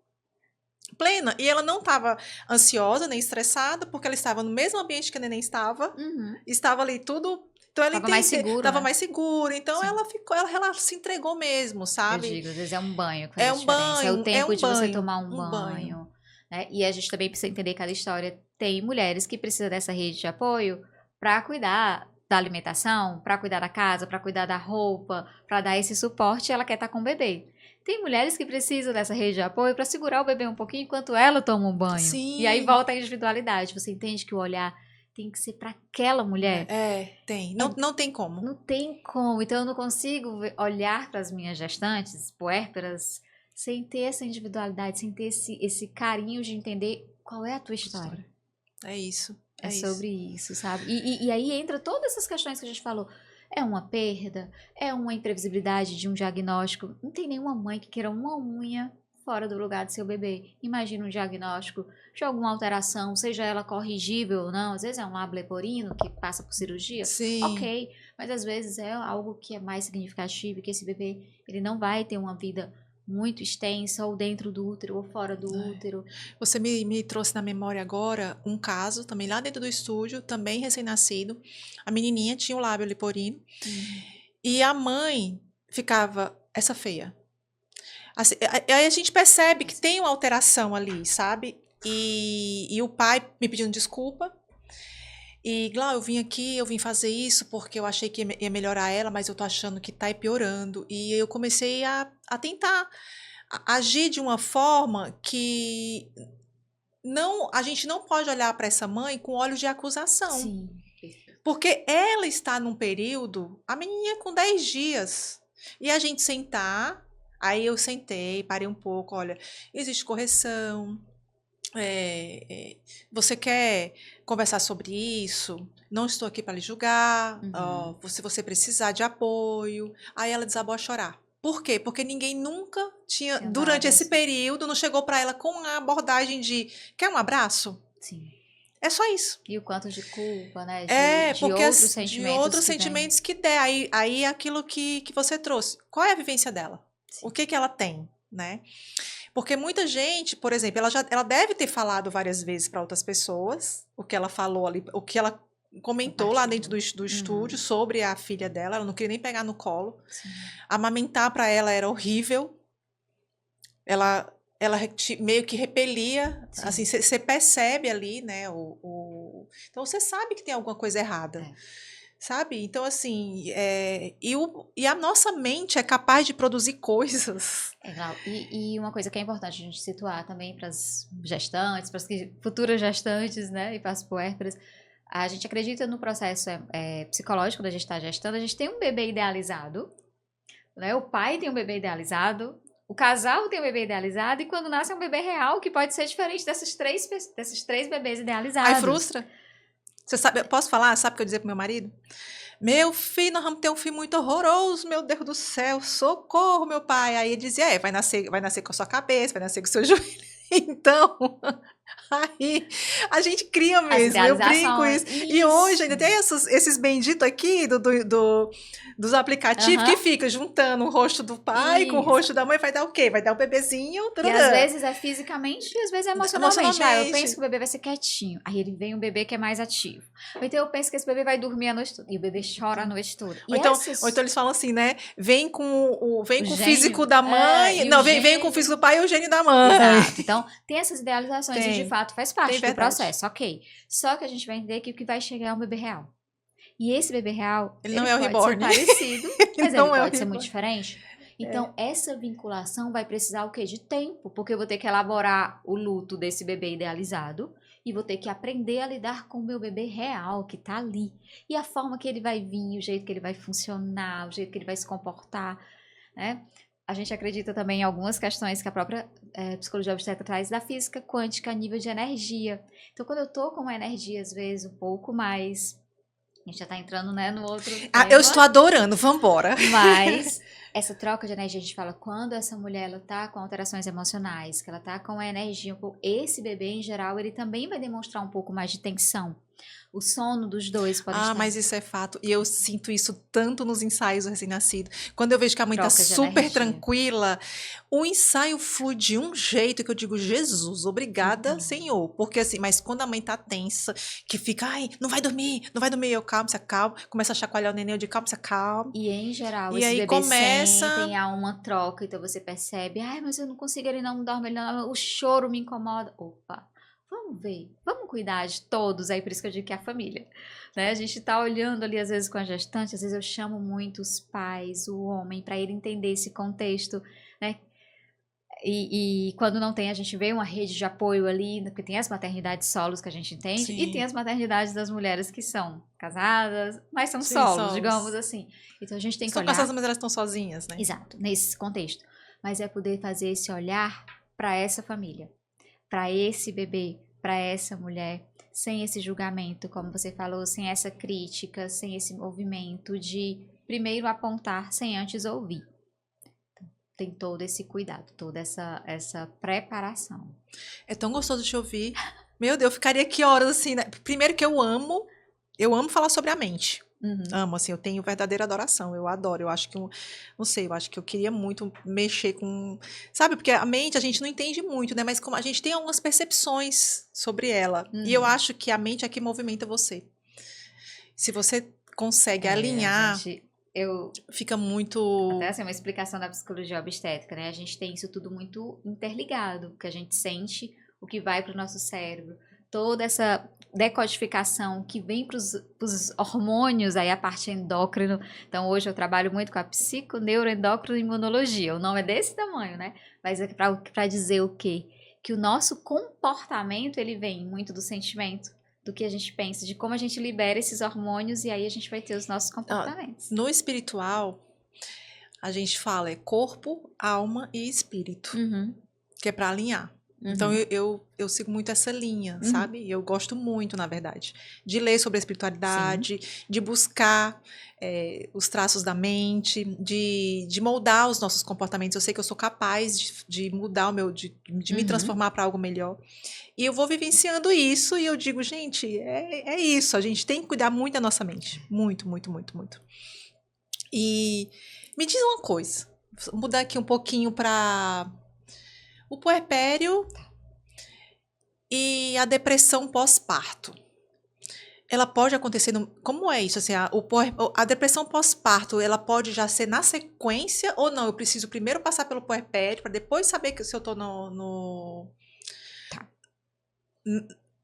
plena. E ela não estava ansiosa nem estressada, porque ela estava no mesmo ambiente que a neném estava. Uhum. Estava ali tudo. Então ela Tava mais seguro, estava né? mais segura. Então Sim. ela ficou, ela se entregou mesmo, Eu sabe? digo, às vezes é um banho que faz É a um diferença. É o banho, é tempo um de você banho, tomar um um banho. banho, né? E a gente também precisa entender cada história. Tem mulheres que precisam dessa rede de apoio para cuidar da alimentação, para cuidar da casa, para cuidar da roupa, para dar esse suporte, e ela quer estar com o bebê. Tem mulheres que precisam dessa rede de apoio para segurar o bebê um pouquinho enquanto ela toma um banho. E aí Sim. volta a individualidade. Você entende que o olhar tem que ser para aquela mulher? Tem. Não tem como. Não tem como. Então eu não consigo olhar para as minhas gestantes, puérperas, sem ter essa individualidade, sem ter esse carinho de entender qual é a tua história. É isso. É sobre isso, sabe? E aí entra todas essas questões que a gente falou. É uma perda, é uma imprevisibilidade de um diagnóstico. Não tem nenhuma mãe que queira uma unha fora do lugar do seu bebê. Imagina um diagnóstico de alguma alteração, seja ela corrigível ou não. Às vezes é um lábio leporino que passa por cirurgia. Sim. Ok, mas às vezes é algo que é mais significativo, que esse bebê ele não vai ter uma vida muito extensa, ou dentro do útero, ou fora do útero. Você me trouxe na memória agora um caso, também lá dentro do estúdio, também recém-nascido. A menininha tinha o lábio leporino. E a mãe ficava, essa feia. Assim, aí a gente percebe que tem uma alteração ali, sabe? E o pai me pedindo desculpa. E, Glau, eu vim fazer isso porque eu achei que ia melhorar ela, mas eu tô achando que tá piorando. E eu comecei a tentar agir de uma forma que não, a gente não pode olhar para essa mãe com olhos de acusação. Sim. Porque ela está num período, a menininha com 10 dias. E a gente sentar, aí eu sentei, parei um pouco, olha, existe correção, você quer conversar sobre isso? Não estou aqui para lhe julgar, Uhum. se você precisar de apoio. Aí ela desabou a chorar. Por quê? Porque ninguém nunca tinha, Tinha durante dado esse essa. período, não chegou para ela com a abordagem de quer um abraço? Sim. É só isso. E o quanto de culpa, né? É, De porque outros de sentimentos outros que vêm. sentimentos que der. Aí é aquilo que você trouxe. Qual é a vivência dela? O Sim. que ela tem, né? Porque muita gente, por exemplo, ela deve ter falado várias vezes para outras pessoas o que ela falou ali, o que ela comentou lá dentro do estúdio sobre a filha dela. Ela não queria nem pegar no colo. Sim. Amamentar para ela era horrível. Ela meio que repelia, Sim. assim, você percebe ali, né? Então você sabe que tem alguma coisa errada. É. Sabe? Então, assim, e a nossa mente é capaz de produzir coisas. É, Glau, e uma coisa que é importante a gente situar também para as gestantes, para as futuras gestantes, né, e para as puérperas, a gente acredita no processo psicológico da gente estar gestando, a gente tem um bebê idealizado, né, o pai tem um bebê idealizado, o casal tem um bebê idealizado, e quando nasce é um bebê real, que pode ser diferente desses três bebês idealizados. Aí frustra. Você sabe, eu posso falar? Sabe o que eu dizia pro meu marido? Meu filho, nós vamos ter um filho muito horroroso, meu Deus do céu, socorro, meu pai. Aí ele dizia, vai nascer com a sua cabeça, vai nascer com o seu joelho. Então, aí a gente cria As mesmo, eu brinco idealizações, isso. E hoje ainda isso. tem esses benditos aqui dos aplicativos que Aham. fica juntando o rosto do pai com o Isso. rosto da mãe, vai dar o quê? Vai dar o bebezinho, E às tarará. vezes é fisicamente e às vezes é emocionalmente. Ah, eu penso que Emocionalmente. o bebê vai ser quietinho. Aí ele vem um bebê que é mais ativo. Ou então eu penso que esse bebê vai dormir a noite toda. E o bebê chora a noite toda. Ou E então, essas. eles falam assim, né? Vem O com o gênio. físico da mãe. E o Não, vem com o gênio. físico do pai e o gênio da mãe. Exato. Então, tem essas idealizações e de Tem, fato faz tem parte do verdade. processo, ok. Só que a gente vai entender que o que vai chegar é um bebê real. E esse bebê real, Ele ele não é o pode ser reborn. parecido, mas ele Não é o pode ser muito reborn. diferente. Então, essa vinculação vai precisar o quê? De tempo, porque eu vou ter que elaborar o luto desse bebê idealizado e vou ter que aprender a lidar com o meu bebê real, que tá ali. E a forma que ele vai vir, o jeito que ele vai funcionar, o jeito que ele vai se comportar, né? A gente acredita também em algumas questões que a própria psicologia obstétrica traz da física quântica a nível de energia. Então, quando eu tô com uma energia, às vezes, um pouco mais... A gente já tá entrando, né, no outro tema. Eu estou adorando, vambora. Mas essa troca de energia, a gente fala, quando essa mulher ela tá com alterações emocionais, que ela tá com a energia, esse bebê em geral, ele também vai demonstrar um pouco mais de tensão. O sono dos dois pode estar. Mas isso é fato. E eu sinto isso tanto nos ensaios recém-nascido. Quando eu vejo que a mãe tá Troca de super energia. tranquila, o ensaio flui de um jeito que eu digo, Jesus, obrigada, Senhor. Porque assim, mas quando a mãe tá tensa, que fica, ai, não vai dormir, eu calmo, se acalma, começa a chacoalhar o neném, eu digo, calma, se acalma. E em geral, E esses aí bebês começa... sentem, há uma troca, então você percebe, ai, mas eu não consigo, ele não dorme, o choro me incomoda. Opa, vamos ver, vamos cuidar de todos, aí por isso que eu digo que é a família, né? A gente tá olhando ali, às vezes, com a gestante, às vezes eu chamo muito os pais, o homem, para ele entender esse contexto, né? E quando não tem, a gente vê uma rede de apoio ali, porque tem as maternidades solos que a gente entende, Sim. e tem as maternidades das mulheres que são casadas, mas são Sim, solos, digamos assim. Então a gente tem que Estão olhar... casadas, mas elas estão sozinhas, né? Exato, nesse contexto. Mas é poder fazer esse olhar para essa família, para esse bebê, para essa mulher, sem esse julgamento, como você falou, sem essa crítica, sem esse movimento de primeiro apontar sem antes ouvir. Tem todo esse cuidado, toda essa preparação. É tão gostoso de te ouvir. Meu Deus, eu ficaria aqui horas assim, né? Primeiro que eu amo falar sobre a mente. Amo, assim, eu tenho verdadeira adoração, eu adoro, eu acho que, não sei, eu acho que eu queria muito mexer com, sabe, porque a mente a gente não entende muito, né, mas como a gente tem algumas percepções sobre ela, e eu acho que a mente é que movimenta você. Se você consegue alinhar, fica muito... Até assim, uma explicação da psicologia obstétrica, né, a gente tem isso tudo muito interligado, porque a gente sente o que vai para o nosso cérebro, toda essa decodificação que vem para os hormônios, aí a parte endócrina. Então, hoje eu trabalho muito com a psiconeuroendocrinoimunologia. O nome é desse tamanho, né? Mas é para dizer o quê? Que o nosso comportamento, ele vem muito do sentimento, do que a gente pensa, de como a gente libera esses hormônios e aí a gente vai ter os nossos comportamentos. No espiritual, a gente fala corpo, alma e espírito, que é para alinhar. Então, eu sigo muito essa linha, sabe? E eu gosto muito, na verdade, de ler sobre a espiritualidade, de buscar os traços da mente, de moldar os nossos comportamentos. Eu sei que eu sou capaz de mudar de me transformar para algo melhor. E eu vou vivenciando isso e eu digo, gente, é isso. A gente tem que cuidar muito da nossa mente. Muito, muito, muito, muito. E me diz uma coisa. Vou mudar aqui um pouquinho para o puerpério e a depressão pós-parto. Ela pode acontecer como é isso? Assim, a depressão pós-parto, ela pode já ser na sequência ou não? Eu preciso primeiro passar pelo puerpério para depois saber se eu tô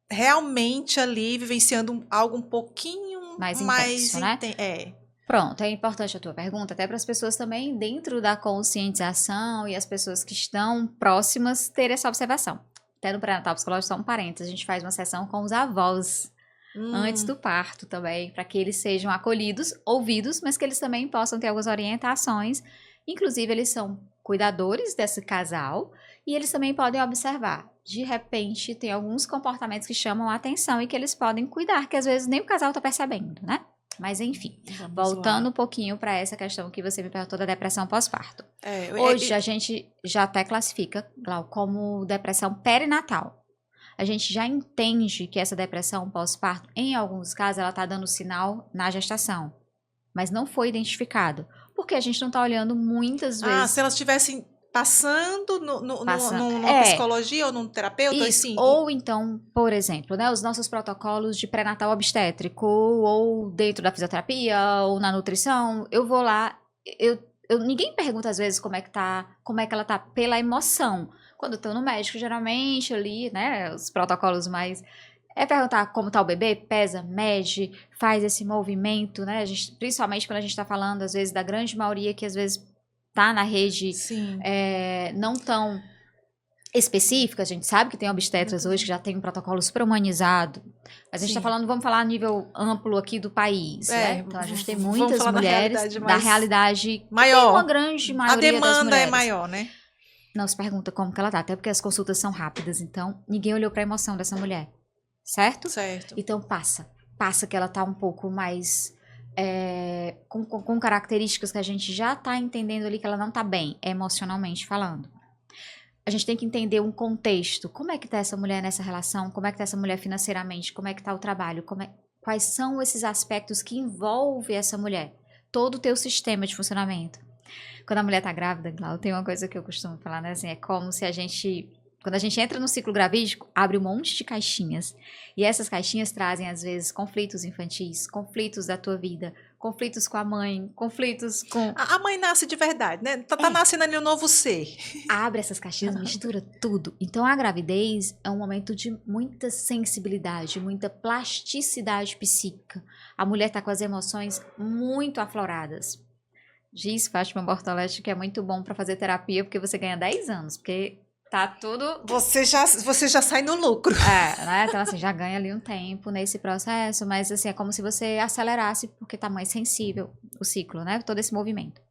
realmente ali vivenciando algo um pouquinho mais intenso, né? É. Pronto, é importante a tua pergunta, até para as pessoas também, dentro da conscientização e as pessoas que estão próximas, ter essa observação. Até no pré-natal psicológico, só um parênteses, a gente faz uma sessão com os avós, antes do parto também, para que eles sejam acolhidos, ouvidos, mas que eles também possam ter algumas orientações. Inclusive, eles são cuidadores desse casal e eles também podem observar. De repente, tem alguns comportamentos que chamam a atenção e que eles podem cuidar, que às vezes nem o casal está percebendo, né? Mas enfim, voltando um pouquinho para essa questão que você me perguntou da depressão pós-parto. Hoje a gente já até classifica, Glau, como depressão perinatal. A gente já entende que essa depressão pós-parto, em alguns casos, ela está dando sinal na gestação. Mas não foi identificado. Porque a gente não está olhando muitas vezes. Se elas estivessem passando numa psicologia ou num terapeuta? Isso, assim. Ou então, por exemplo, né, os nossos protocolos de pré-natal obstétrico, ou dentro da fisioterapia, ou na nutrição, eu vou lá, ninguém pergunta às vezes como é que ela tá pela emoção. Quando eu tô no médico, geralmente ali, né, os protocolos mais... É perguntar como tá o bebê, pesa, mede, faz esse movimento, né, principalmente quando a gente tá falando, às vezes, da grande maioria que às vezes tá na rede não tão específica. A gente sabe que tem obstetras hoje que já tem um protocolo super humanizado, mas a gente tá falando, vamos falar a nível amplo aqui do país, né? Então a gente tem muitas mulheres da realidade maior, tem uma grande maioria a demanda das mulheres. É maior, né? Não se pergunta como que ela tá, até porque as consultas são rápidas, então ninguém olhou pra emoção dessa mulher, certo? Então passa que ela tá um pouco mais com características que a gente já tá entendendo ali que ela não tá bem, emocionalmente falando. A gente tem que entender um contexto. Como é que tá essa mulher nessa relação? Como é que tá essa mulher financeiramente? Como é que tá o trabalho? Quais são esses aspectos que envolvem essa mulher? Todo o teu sistema de funcionamento. Quando a mulher tá grávida, Glau, tem uma coisa que eu costumo falar, né? Assim, é como se quando a gente entra no ciclo gravídico, abre um monte de caixinhas. E essas caixinhas trazem, às vezes, conflitos infantis, conflitos da tua vida, conflitos com a mãe, conflitos com... A mãe nasce de verdade, né? Tá nascendo ali um novo ser. Abre essas caixinhas, mistura tudo. Então, a gravidez é um momento de muita sensibilidade, muita plasticidade psíquica. A mulher tá com as emoções muito afloradas. Diz Fátima Bortoletti que é muito bom para fazer terapia, porque você ganha 10 anos, porque... Tá tudo... Você já sai no lucro. Né? Então, assim, já ganha ali um tempo nesse processo, mas, assim, é como se você acelerasse, porque tá mais sensível o ciclo, né? Todo esse movimento.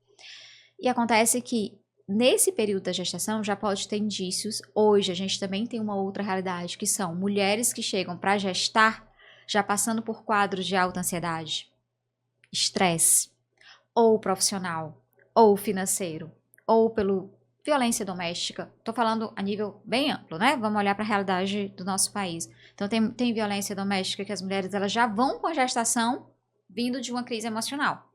E acontece que, nesse período da gestação, já pode ter indícios. Hoje, a gente também tem uma outra realidade, que são mulheres que chegam para gestar, já passando por quadros de alta ansiedade, estresse, ou profissional, ou financeiro, ou pelo... violência doméstica, tô falando a nível bem amplo, né? Vamos olhar para a realidade do nosso país. Então, tem violência doméstica que as mulheres elas já vão com a gestação vindo de uma crise emocional.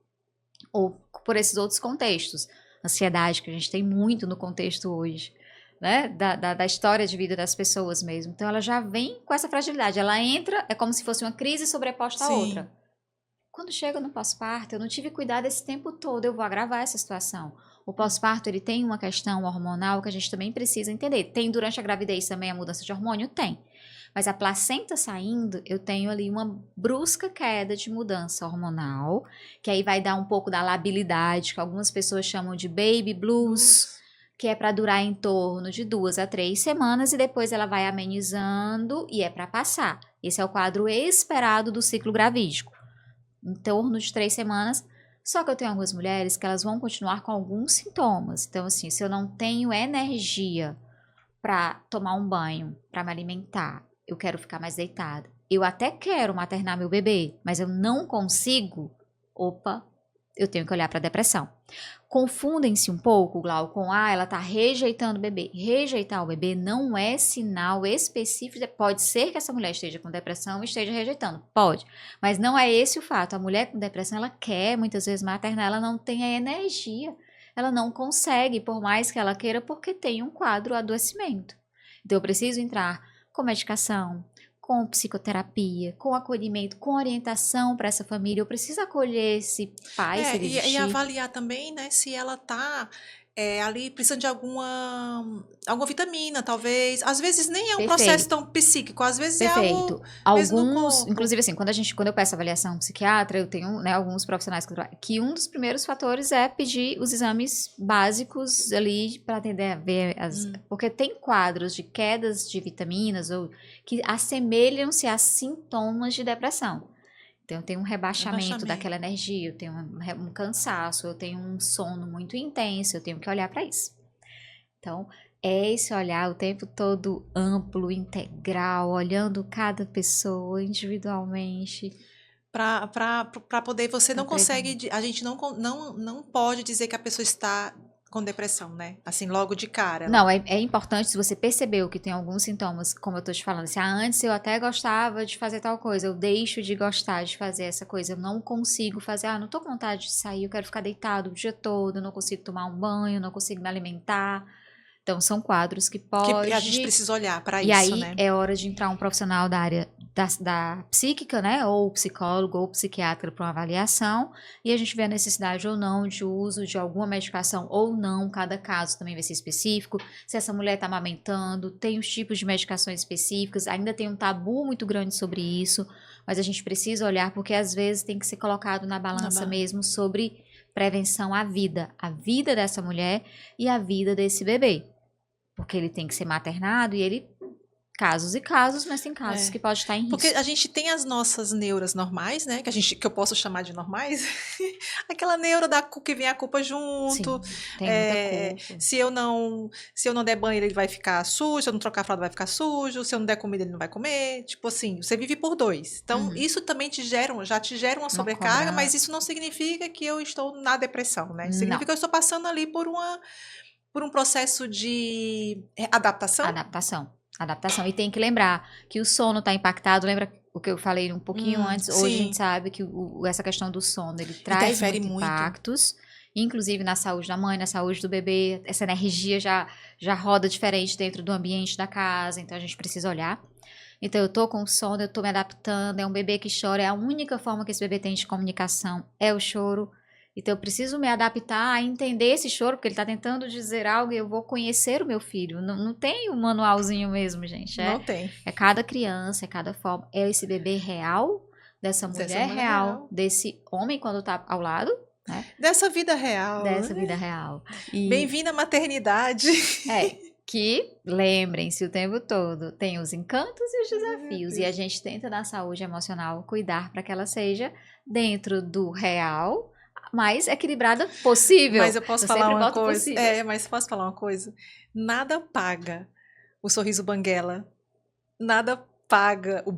Ou por esses outros contextos. Ansiedade, que a gente tem muito no contexto hoje, né? Da história de vida das pessoas mesmo. Então, ela já vem com essa fragilidade. Ela entra, é como se fosse uma crise sobreposta à outra. Quando chega no pós-parto, eu não tive cuidado esse tempo todo, eu vou agravar essa situação. O pós-parto, ele tem uma questão hormonal que a gente também precisa entender. Tem durante a gravidez também a mudança de hormônio? Tem. Mas a placenta saindo, eu tenho ali uma brusca queda de mudança hormonal, que aí vai dar um pouco da labilidade, que algumas pessoas chamam de baby blues, que é para durar em torno de 2 a 3 semanas e depois ela vai amenizando e é para passar. Esse é o quadro esperado do ciclo gravídico, em torno de 3 semanas. Só que eu tenho algumas mulheres que elas vão continuar com alguns sintomas. Então, assim, se eu não tenho energia para tomar um banho, para me alimentar, eu quero ficar mais deitada. Eu até quero maternar meu bebê, mas eu não consigo. Opa, eu tenho que olhar para a depressão. Confundem-se um pouco, Glau, com ela tá rejeitando o bebê. Rejeitar o bebê não é sinal específico. Pode ser que essa mulher esteja com depressão e esteja rejeitando. Pode. Mas não é esse o fato. A mulher com depressão, ela quer muitas vezes maternar, ela não tem a energia. Ela não consegue, por mais que ela queira, porque tem um quadro adoecimento. Então eu preciso entrar com medicação, com psicoterapia, com acolhimento, com orientação para essa família. Eu preciso acolher esse pai, se ele existir. E avaliar também, né, se ela tá ali precisando de alguma vitamina, talvez. Às vezes nem é um processo tão psíquico, às vezes é algo mesmo no Alguns, corpo. inclusive assim, quando eu peço avaliação psiquiatra, eu tenho, né, alguns profissionais que um dos primeiros fatores é pedir os exames básicos ali para atender a ver porque tem quadros de quedas de vitaminas ou que assemelham-se a sintomas de depressão. Então, eu tenho um rebaixamento daquela energia, eu tenho um cansaço, eu tenho um sono muito intenso, eu tenho que olhar para isso. Então, é esse olhar o tempo todo amplo, integral, olhando cada pessoa individualmente. Para poder, você não consegue, a gente não pode dizer que a pessoa está com depressão, né? Assim, logo de cara. Não, é importante, se você percebeu que tem alguns sintomas, como eu tô te falando, se antes eu até gostava de fazer tal coisa, eu deixo de gostar de fazer essa coisa, eu não consigo fazer, não tô com vontade de sair, eu quero ficar deitado o dia todo, eu não consigo tomar um banho, não consigo me alimentar. Então, são quadros que pode... Que a gente precisa olhar para isso, aí, né? é hora de entrar um profissional da área da psíquica, né? Ou psicólogo ou psiquiatra para uma avaliação. E a gente vê a necessidade ou não de uso de alguma medicação ou não. Cada caso também vai ser específico. Se essa mulher está amamentando, tem os tipos de medicações específicas. Ainda tem um tabu muito grande sobre isso. Mas a gente precisa olhar porque às vezes tem que ser colocado na balança mesmo sobre prevenção à vida. A vida dessa mulher e a vida desse bebê. Porque ele tem que ser maternado e ele... Casos e casos, mas tem casos que pode estar em risco. Porque a gente tem as nossas neuras normais, né? Que eu posso chamar de normais. Aquela neura que vem a culpa junto. Sim, tem muita culpa. Se eu não der banho, ele vai ficar sujo. Se eu não trocar a fralda, vai ficar sujo. Se eu não der comida, ele não vai comer. Tipo assim, você vive por dois. Então, isso também já te gera uma sobrecarga, mas isso não significa que eu estou na depressão, né? Significa que eu estou passando ali por um processo de adaptação. Adaptação. E tem que lembrar que o sono está impactado. Lembra o que eu falei um pouquinho antes? Hoje a gente sabe que essa questão do sono, ele traz muitos impactos. Inclusive na saúde da mãe, na saúde do bebê. Essa energia já roda diferente dentro do ambiente da casa. Então a gente precisa olhar. Então eu tô com sono, eu tô me adaptando. É um bebê que chora. É a única forma que esse bebê tem de comunicação. É o choro. Então, eu preciso me adaptar a entender esse choro, porque ele está tentando dizer algo e eu vou conhecer o meu filho. Não tem um manualzinho mesmo, gente. Não tem. É cada criança, é cada forma. É esse bebê real, dessa mulher real, desse homem quando está ao lado. Né? Dessa vida real. Dessa vida real. Bem-vinda à maternidade. Que, lembrem-se o tempo todo, tem os encantos e os desafios. E a gente tenta, na saúde emocional, cuidar para que ela seja dentro do real, mais equilibrada possível. Mas eu posso falar uma coisa. Mas posso falar uma coisa? Nada paga o sorriso banguela. Nada paga o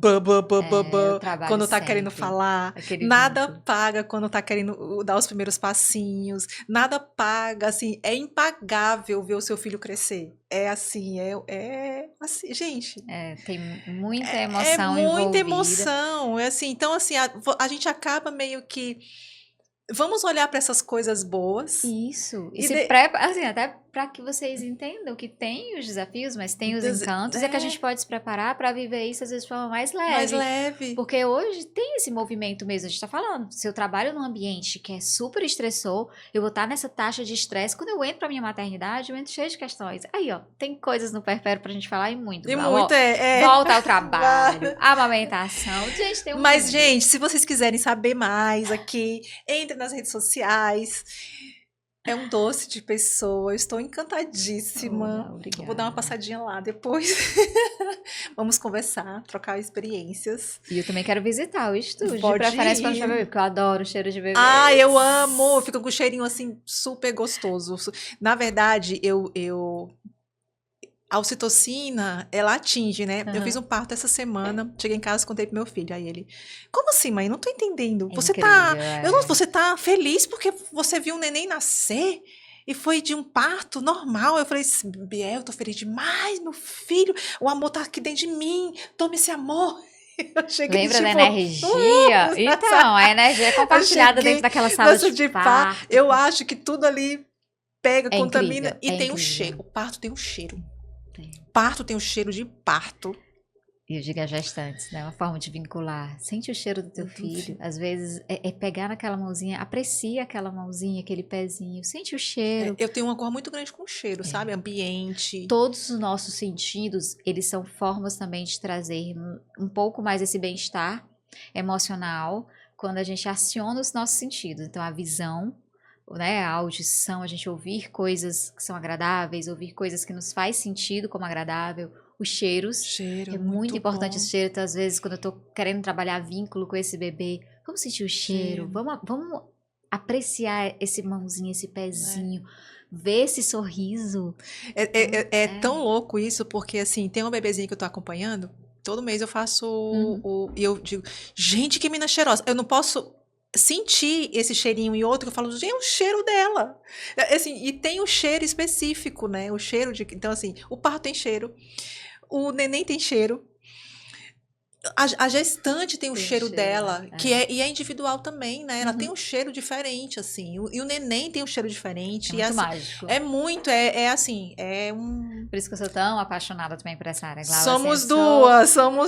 quando tá querendo falar. Nada paga quando tá querendo dar os primeiros passinhos. Nada paga, assim, é impagável ver o seu filho crescer. É assim, assim, gente. Tem muita emoção envolvida. É muita emoção. Assim, então, assim, a gente acaba meio que... Vamos olhar para essas coisas boas. Isso. E se prepara, assim, até para que vocês entendam que tem os desafios, mas tem os encantos, e que a gente pode se preparar para viver isso, às vezes, de forma mais leve. Mais leve. Porque hoje tem esse movimento mesmo, a gente tá falando, se eu trabalho num ambiente que é super estressor, eu vou estar nessa taxa de estresse, quando eu entro pra minha maternidade, eu entro cheio de questões. Aí, ó, tem coisas no puerpério pra gente falar e muito. E Blau, muito, volta ao trabalho, amamentação, gente, tem um Mas, mundo. gente, se vocês quiserem saber mais aqui, entre nas redes sociais. É um doce de pessoa, eu estou encantadíssima. Obrigada. Vou dar uma passadinha lá depois. Vamos conversar, trocar experiências. E eu também quero visitar o estúdio, Pode de preferência quando ir. tiver bebê, porque eu adoro o cheiro de bebê. Ah, eu amo! Fica com um cheirinho assim super gostoso. Na verdade, a ocitocina, ela atinge, né? Eu fiz um parto essa semana, cheguei em casa, contei pro meu filho. Aí ele, como assim, mãe? Não tô entendendo. Você você tá feliz porque você viu um neném nascer? E foi de um parto normal. Eu falei, Biel, eu tô feliz demais, meu filho. O amor tá aqui dentro de mim. Toma esse amor. Lembra da energia? Então, a energia é compartilhada dentro daquela sala de parto. Eu acho que tudo ali pega, contamina. Incrível, E tem um cheiro. O parto tem um cheiro. Parto tem o cheiro de parto. E eu digo a gestantes, né? Uma forma de vincular. Sente o cheiro do teu filho. Às vezes é pegar naquela mãozinha, aprecia aquela mãozinha, aquele pezinho, sente o cheiro. Eu tenho uma cor muito grande com cheiro, sabe? Ambiente. Todos os nossos sentidos, eles são formas também de trazer um pouco mais esse bem-estar emocional quando a gente aciona os nossos sentidos. Então, a visão, né, a audição, a gente ouvir coisas que são agradáveis, ouvir coisas que nos faz sentido como agradável, os cheiros, é muito importante esse cheiro. Então, às vezes, quando eu tô querendo trabalhar vínculo com esse bebê, vamos sentir o cheiro, vamos apreciar esse mãozinho, esse pezinho, ver esse sorriso. É tão louco isso, porque assim, tem um bebezinho que eu tô acompanhando, todo mês eu faço e eu digo, gente, que menina cheirosa, eu não posso sentir esse cheirinho e outro, eu falo, gente, é o cheiro dela. Assim, e tem o cheiro específico, né? O cheiro de. Então, assim, o parto tem cheiro, o neném tem cheiro. A gestante tem o cheiro dela, e é individual também, né? Ela tem um cheiro diferente, assim. E o neném tem um cheiro diferente. É muito assim, mágico. É muito, assim, é um... Por isso que eu sou tão apaixonada também por essa área, Glau. Somos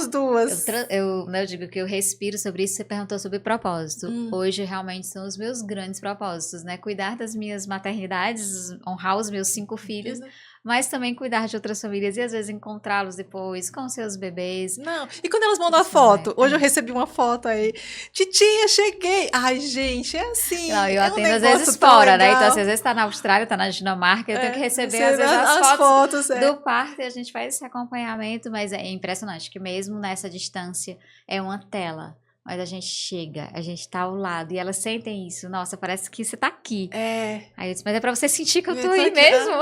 duas. Eu digo que eu respiro sobre isso, você perguntou sobre propósito. Hoje, realmente, são os meus grandes propósitos, né? Cuidar das minhas maternidades, honrar os meus 5 filhos, mas também cuidar de outras famílias e às vezes encontrá-los depois com seus bebês. Não, e quando elas mandam a foto? Hoje eu recebi uma foto aí. Titia, cheguei! Ai, gente, é assim. Não, eu atendo às vezes fora, né? Então, assim, às vezes tá na Austrália, tá na Dinamarca, eu tenho que receber às vezes as fotos do parto e a gente faz esse acompanhamento, mas é impressionante que mesmo nessa distância é uma tela. Mas a gente chega, a gente tá ao lado e elas sentem isso. Nossa, parece que você tá aqui. Aí eu disse, mas é pra você sentir que eu tô aí mesmo.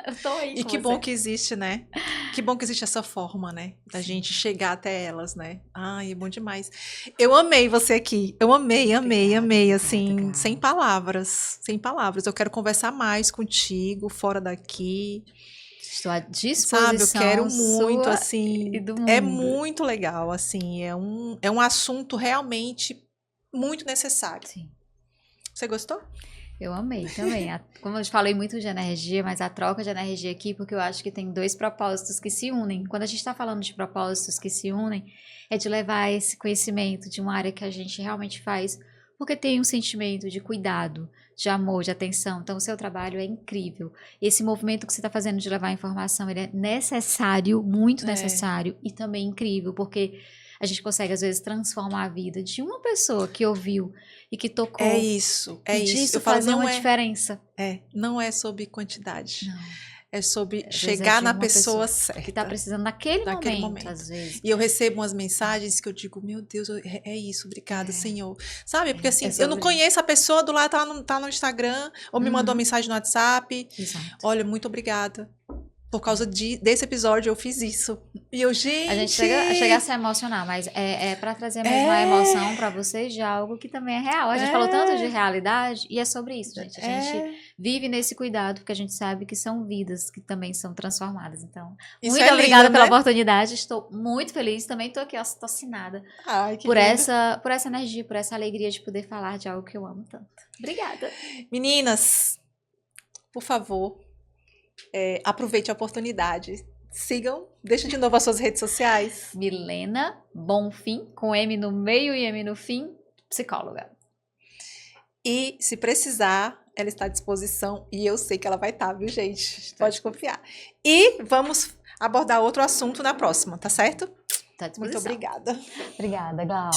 Eu tô aí. E que bom que existe, né? Que bom que existe essa forma, né? Da gente chegar até elas, né? Ai, é bom demais. Eu amei você aqui. Eu amei, assim, sem palavras. Sem palavras. Eu quero conversar mais contigo, fora daqui. Estou à disposição. Sabe, eu quero muito, assim. E do mundo. É muito legal, assim. É um assunto realmente muito necessário. Sim. Você gostou? Eu amei também. Como eu falei muito de energia, mas a troca de energia aqui, porque eu acho que tem 2 propósitos que se unem. Quando a gente está falando de propósitos que se unem, é de levar esse conhecimento de uma área que a gente realmente faz, porque tem um sentimento de cuidado, de amor, de atenção. Então, o seu trabalho é incrível. Esse movimento que você está fazendo de levar a informação, ele é necessário, muito necessário, e também incrível, porque a gente consegue, às vezes, transformar a vida de uma pessoa que ouviu e que tocou. É isso. Disso fazer uma diferença. Não é sobre quantidade. Não. É sobre chegar na pessoa certa. Que está precisando naquele momento, às vezes. E eu recebo umas mensagens que eu digo, meu Deus, é isso, obrigada, Senhor. Sabe? Porque assim, eu não conheço a pessoa, do lado tá no Instagram, ou me mandou uma mensagem no WhatsApp. Exato. Olha, muito obrigada. Por causa desse episódio, eu fiz isso. E eu, gente... A gente chega a se emocionar, mas é para trazer mesmo a emoção para vocês de algo que também é real. A gente falou tanto de realidade e é sobre isso, gente. A gente vive nesse cuidado porque a gente sabe que são vidas que também são transformadas. Então, isso muito obrigada pela oportunidade. Estou muito feliz. Também estou aqui, assinada por essa energia, por essa alegria de poder falar de algo que eu amo tanto. Obrigada. Meninas, por favor, aproveite a oportunidade. Sigam, deixa de novo as suas redes sociais. Milena Bonfim, com M no meio e M no fim, psicóloga. E se precisar, ela está à disposição e eu sei que ela vai estar, viu, gente? Pode confiar. E vamos abordar outro assunto na próxima, tá certo? Tá à disposição. Muito obrigada. Obrigada, Glau.